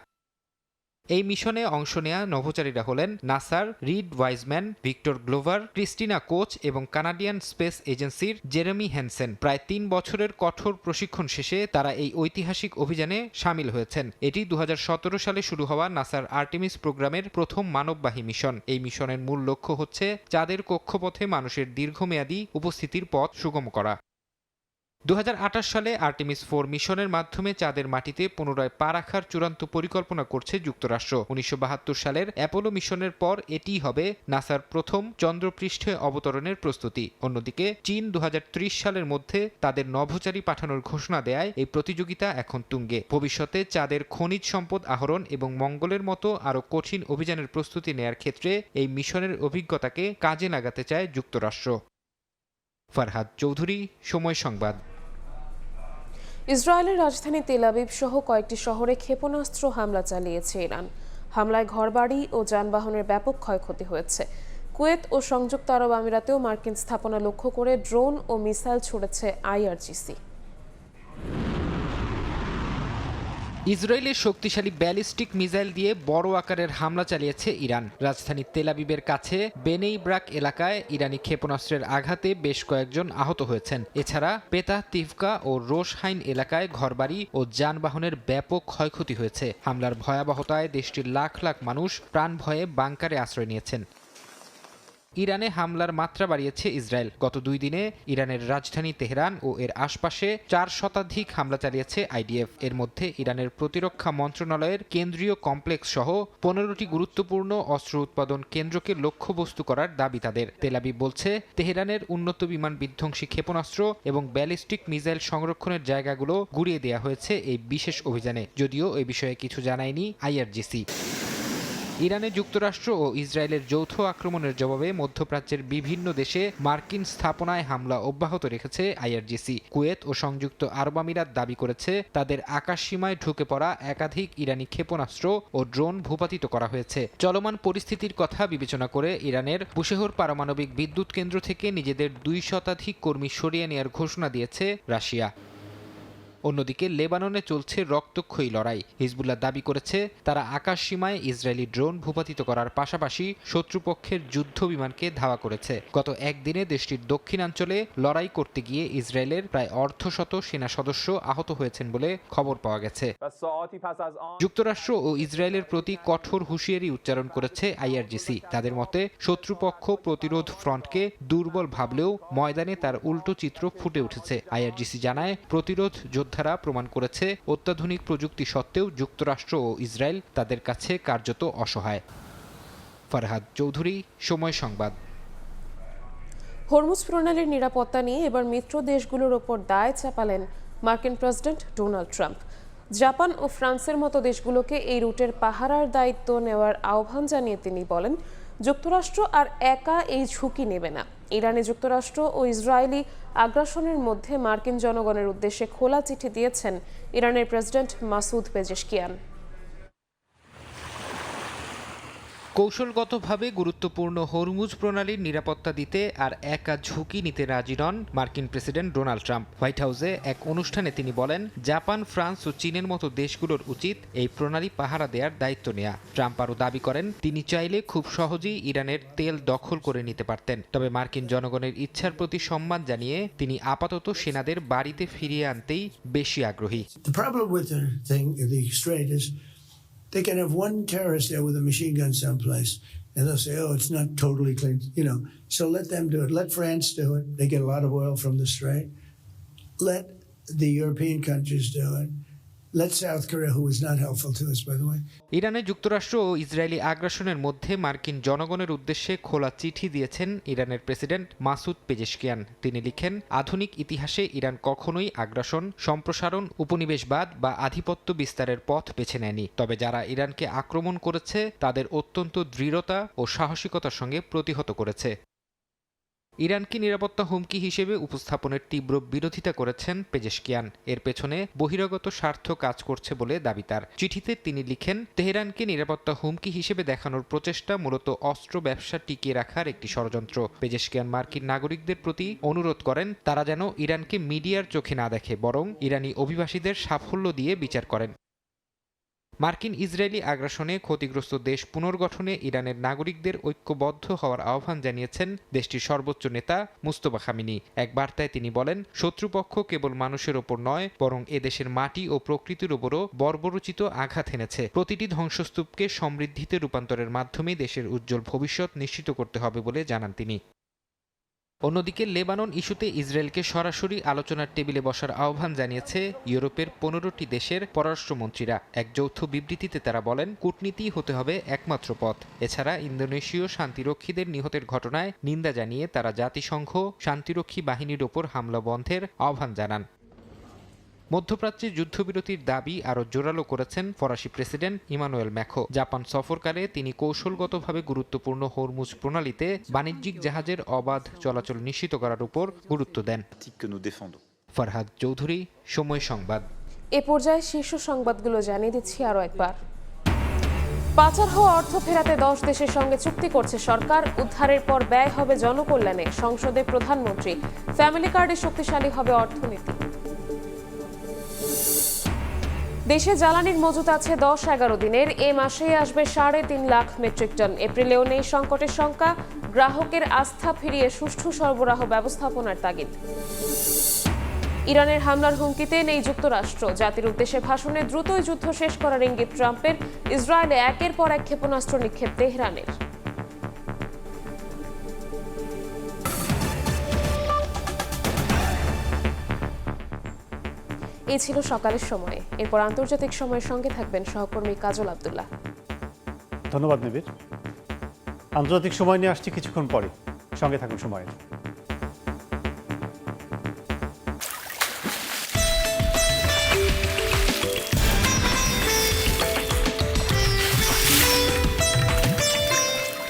এই মিশনে অংশ নেয়া নভোচারীরা হলেন নাসার Reid Wiseman, Victor Glover, Christina Koch এবং কানাডিয়ান স্পেস এজেন্সির জেরেমি হ্যানসেন। প্রায় 3 বছরের কঠোর প্রশিক্ষণ শেষে তারা এই ঐতিহাসিক অভিযানে সামিল হয়েছেন। এটি 2017 সালে শুরু হওয়া নাসার আর্টেমিস প্রোগ্রামের প্রথম মানববাহী মিশন। এই মিশনের মূল লক্ষ্য হচ্ছে চাঁদের কক্ষপথে মানুষের দীর্ঘমেয়াদী উপস্থিতির পথ সুগম করা। 2028 সালে আর্টেমিস 4 মিশনের মাধ্যমে চাঁদের মাটিতে পুনরায় পা রাখার চূড়ান্ত পরিকল্পনা করছে যুক্তরাষ্ট্র। 1972 সালের অ্যাপোলো মিশনের পর এটিই হবে নাসার প্রথম চন্দ্রপৃষ্ঠে অবতরণের প্রস্তুতি। অন্যদিকে চীন 2030 সালের মধ্যে তাদের নভোচারী পাঠানোর ঘোষণা দেয় এই প্রতিযোগিতা এখন তুঙ্গে। ভবিষ্যতে চাঁদের খনিজ সম্পদ আহরণ এবং মঙ্গলের মতো আরও কঠিন অভিযানের প্রস্তুতি নেয়ার ক্ষেত্রে এই মিশনের অভিজ্ঞতাকে কাজে লাগাতে চায় যুক্তরাষ্ট্র। ফারহাদ চৌধুরী, সময় সংবাদ। ইসরায়েলের রাজধানী তেল আবিব সহ কয়েকটি শহরে ক্ষেপণাস্ত্র হামলা চালিয়েছে ইরান। হামলায় ঘরবাড়ি ও যানবাহনের ব্যাপক ক্ষয়ক্ষতি হয়েছে। কুয়েত ও সংযুক্ত আরব আমিরাতেও মার্কিন স্থাপনা লক্ষ্য করে ড্রোন ও মিসাইল ছুড়েছে আইআরজিসি। ইসরায়েলের শক্তিশালী ব্যালিস্টিক মিসাইল দিয়ে বড় আকারের হামলা চালিয়েছে ইরান। রাজধানী তেল আবিবের কাছে বেনেই ব্রাক এলাকায় ইরানি ক্ষেপণাস্ত্রের আঘাতে বেশ কয়েকজন আহত হয়েছেন। এছাড়া পেতাহ তিভকা ও রোশহাইন এলাকায় ঘরবাড়ি ও যানবাহনের ব্যাপক ক্ষয়ক্ষতি হয়েছে। হামলার ভয়াবহতায় দেশটির লাখ লাখ মানুষ প্রাণ ভয়ে বাংকারে আশ্রয় নিয়েছেন। ইরানে হামলার মাত্রা বাড়িয়েছে ইসরায়েল। গত 2 দিনে ইরানের রাজধানী তেহরান ও এর আশপাশে 4 শতাধিক হামলা চালিয়েছে আইডিএফ। এর মধ্যে ইরানের প্রতিরক্ষা মন্ত্রণালয়ের কেন্দ্রীয় কমপ্লেক্স সহ 15টি গুরুত্বপূর্ণ অস্ত্র উৎপাদন কেন্দ্রকে লক্ষ্যবস্তু করার দাবি তাদের। তেল আবিব বলছে তেহরানের উন্নত বিমান বিধ্বংসী ক্ষেপণাস্ত্র এবং ব্যালিস্টিক মিসাইল সংরক্ষণের জায়গাগুলো গুড়িয়ে দেওয়া হয়েছে এই বিশেষ অভিযানে, যদিও এই বিষয়ে কিছু জানায়নি আইআরজিসি। ইরানে যুক্তরাষ্ট্র ও ইসরায়েলের যৌথ আক্রমণের জবাবে মধ্যপ্রাচ্যের বিভিন্ন দেশে মার্কিন স্থাপনায় হামলা অব্যাহত রেখেছে আইআরজিসি। কুয়েত ও সংযুক্ত আরব আমিরাত দাবি করেছে তাদের আকাশসীমায় ঢুকে পড়া একাধিক ইরানি ক্ষেপণাস্ত্র ও ড্রোন ভূপাতিত করা হয়েছে। চলমান পরিস্থিতির কথা বিবেচনা করে ইরানের বুশেহর পারমাণবিক বিদ্যুৎ কেন্দ্র থেকে নিজেদের 2 শতাধিক কর্মী সরিয়ে নেওয়ার ঘোষণা দিয়েছে রাশিয়া। অন্যদিকে লেবাননে চলছে রক্তক্ষয়ী লড়াই। হিজবুল্লাহ দাবি করেছে তারা আকাশ সীমায় ইসরায়েলি ড্রোন ভূপাতিত করার পাশাপাশি শত্রুপক্ষের যুদ্ধ বিমানকে ধাওয়া করেছে। গত একদিনে দেশটির দক্ষিণাঞ্চলে লড়াই করতে গিয়ে ইসরায়েলের প্রায় অর্ধশত সেনা সদস্য আহত হয়েছেন বলে খবর পাওয়া গেছে। যুক্তরাষ্ট্র ও ইসরায়েলের প্রতি কঠোর হুঁশিয়ারি উচ্চারণ করেছে আইআরজিসি। তাদের মতে শত্রুপক্ষ প্রতিরোধ ফ্রন্টকে দুর্বল ভাবলেও ময়দানে তার উল্টো চিত্র ফুটে উঠেছে। আইআরজিসি জানায় প্রতিরোধ যোদ্ধারা প্রমাণ করেছে অত্যাধুনিক প্রযুক্তি সত্ত্বেও যুক্তরাষ্ট্র ও ইসরায়েল তাদের কাছে কার্যত অসহায়। ফারহাদ চৌধুরী, সময় সংবাদ। হরমুজ প্রণালীর নিরাপত্তা নিয়ে এবার মিত্র দেশগুলোর ওপর দায় চাপালেন মার্কিন প্রেসিডেন্ট ডোনাল্ড ট্রাম্প। জাপান ও ফ্রান্সের মতো দেশগুলোকে এই রুটের পাহারার দায়িত্ব নেওয়ার আহ্বান জানিয়ে তিনি বলেন, যুক্তরাষ্ট্র আর একা এই ঝুঁকি নেবে না। ইরানে যুক্তরাষ্ট্র ও ইসরায়েলি আগ্রাসনের মধ্যে মার্কিন জনগণের উদ্দেশ্যে খোলা চিঠি দিয়েছেন ইরানের প্রেসিডেন্ট মাসুদ পেজেশকিয়ান। কৌশলগতভাবে গুরুত্বপূর্ণ হরমুজ প্রণালীর নিরাপত্তা দিতে আর একা ঝুঁকি নিতে রাজি নন মার্কিন প্রেসিডেন্ট ডোনাল্ড ট্রাম্প। হোয়াইট হাউসে এক অনুষ্ঠানে তিনি বলেন, জাপান, ফ্রান্স ও চীনের মতো দেশগুলোর উচিত এই প্রণালী পাহারা দেওয়ার দায়িত্ব নেওয়া। ট্রাম্প আরও দাবি করেন, তিনি চাইলে খুব সহজেই ইরানের তেল দখল করে নিতে পারতেন। তবে মার্কিন জনগণের ইচ্ছার প্রতি সম্মান জানিয়ে তিনি আপাতত সেনাদের বাড়িতে ফিরিয়ে আনতেই বেশি আগ্রহী। They can have one terrorist there with a machine gun someplace, and they'll say, oh, it's not totally clean, So let them do it. Let France do it. They get a lot of oil from the Strait. Let the European countries do it. Let South Korea, who is not helpful to us, by the way. ইরানে যুক্তরাষ্ট্র ও Israeli আগ্রাসনের মধ্যে মার্কিন জনগণের উদ্দেশ্যে খোলা চিঠি দিয়েছেন ইরানের প্রেসিডেন্ট মাসুদ পেজেশকিয়ান। তিনি লিখেন, আধুনিক ইতিহাসে ইরান কখনোই আগ্রাসন, সম্প্রসারণ, উপনিবেশবাদ বা আধিপত্য বিস্তারের পথ বেছে নেয়নি। তবে যারা ইরানকে আক্রমণ করেছে তাদের অত্যন্ত দৃঢ়তা ও সাহসিকতার সঙ্গে প্রতিহত করেছে। ইরানকে নিরাপত্তা হুমকি হিসেবে উপস্থাপনের তীব্র বিরোধিতা করেছেন পেজেশকিয়ান। এর পেছনে বহিরাগত স্বার্থ কাজ করছে বলে দাবি তার। চিঠিতে তিনি লিখেন, তেহরানকে নিরাপত্তা হুমকি হিসেবে দেখানোর প্রচেষ্টা মূলত অস্ত্র ব্যবসা টিকিয়ে রাখার একটি ষড়যন্ত্র। পেজেশকিয়ান মার্কিন নাগরিকদের প্রতি অনুরোধ করেন, তারা যেন ইরানকে মিডিয়ার চোখে না দেখে, বরং ইরানি অভিবাসীদের সাফল্য দিয়ে বিচার করেন। মার্কিন ইসরায়েলি আগ্রাসনে ক্ষতিগ্রস্ত দেশ পুনর্গঠনে ইরানের নাগরিকদের ঐক্যবদ্ধ হওয়ার আহ্বান জানিয়েছেন দেশটির সর্বোচ্চ নেতা মুস্তফা খামেনি। এক বার্তায় তিনি বলেন, শত্রুপক্ষ কেবল মানুষের ওপর নয়, বরং এদেশের মাটি ও প্রকৃতির ওপরও বর্বরোচিত আঘাত এনেছে। প্রতিটি ধ্বংসস্তূপকে সমৃদ্ধিতে রূপান্তরের মাধ্যমে দেশের উজ্জ্বল ভবিষ্যৎ নিশ্চিত করতে হবে বলে জানান তিনি। অন্যদিকে লেবানন ইস্যুতে ইসরায়েলকে সরাসরি আলোচনার টেবিলে বসার আহ্বান জানিয়েছে ইউরোপের 15টি দেশের পররাষ্ট্রমন্ত্রীরা। এক যৌথ বিবৃতিতে তারা বলেন, কূটনীতি হতে হবে একমাত্র পথ। এছাড়া ইন্দোনেশীয় শান্তিরক্ষীদের নিহতের ঘটনায় নিন্দা জানিয়ে তারা জাতিসংঘ শান্তিরক্ষী বাহিনীর ওপর হামলা বন্ধের আহ্বান জানান। মধ্যপ্রাচ্যে যুদ্ধবিরতির দাবি আরও জোরালো করেছেন ফরাসি প্রেসিডেন্ট ইমানুয়েল ম্যাখো। জাপান সফরকালে তিনি কৌশলগতভাবে গুরুত্বপূর্ণ হরমুজ প্রণালীতে বাণিজ্যিক জাহাজের অবাধ চলাচল নিশ্চিত করার উপর গুরুত্ব দেন। ফরহাদ চৌধুরী, সময় সংবাদ। এ পর্যায়ে শীর্ষ সংবাদগুলো জানিয়ে দিচ্ছি আরও একবার। পাচার হওয়া অর্থ ফেরাতে 10 দেশের সঙ্গে চুক্তি করছে সরকার। উদ্ধারের পর ব্যয় হবে জনকল্যাণে। সংসদে প্রধানমন্ত্রী। ফ্যামিলি কার্ডে শক্তিশালী হবে অর্থনীতি। দেশে জ্বালানির মজুত আছে 10-11 দিনের। এ মাসেই আসবে 3.5 লাখ মেট্রিক টন। এপ্রিলেও নেই সংকটের শঙ্কা। গ্রাহকের আস্থা ফিরিয়ে সুষ্ঠু সরবরাহ ব্যবস্থাপনার তাগিদ। ইরানের হামলার হুমকিতে নেই যুক্তরাষ্ট্র। জাতির উদ্দেশ্যে ভাষণে দ্রুতই যুদ্ধ শেষ করার ইঙ্গিত ট্রাম্পের। ইসরায়েলে একের পর এক ক্ষেপণাস্ত্র নিক্ষেপ তেহরানের। এই ছিল সকালের সময়। এরপর আন্তর্জাতিক সময়ের সঙ্গে থাকবেন সহকর্মী কাজল আব্দুল্লাহ। ধন্যবাদ নিবিড়। আন্তর্জাতিক সময় নিয়ে আসছি কিছুক্ষণ পরে, সঙ্গে থাকুন সময়ের।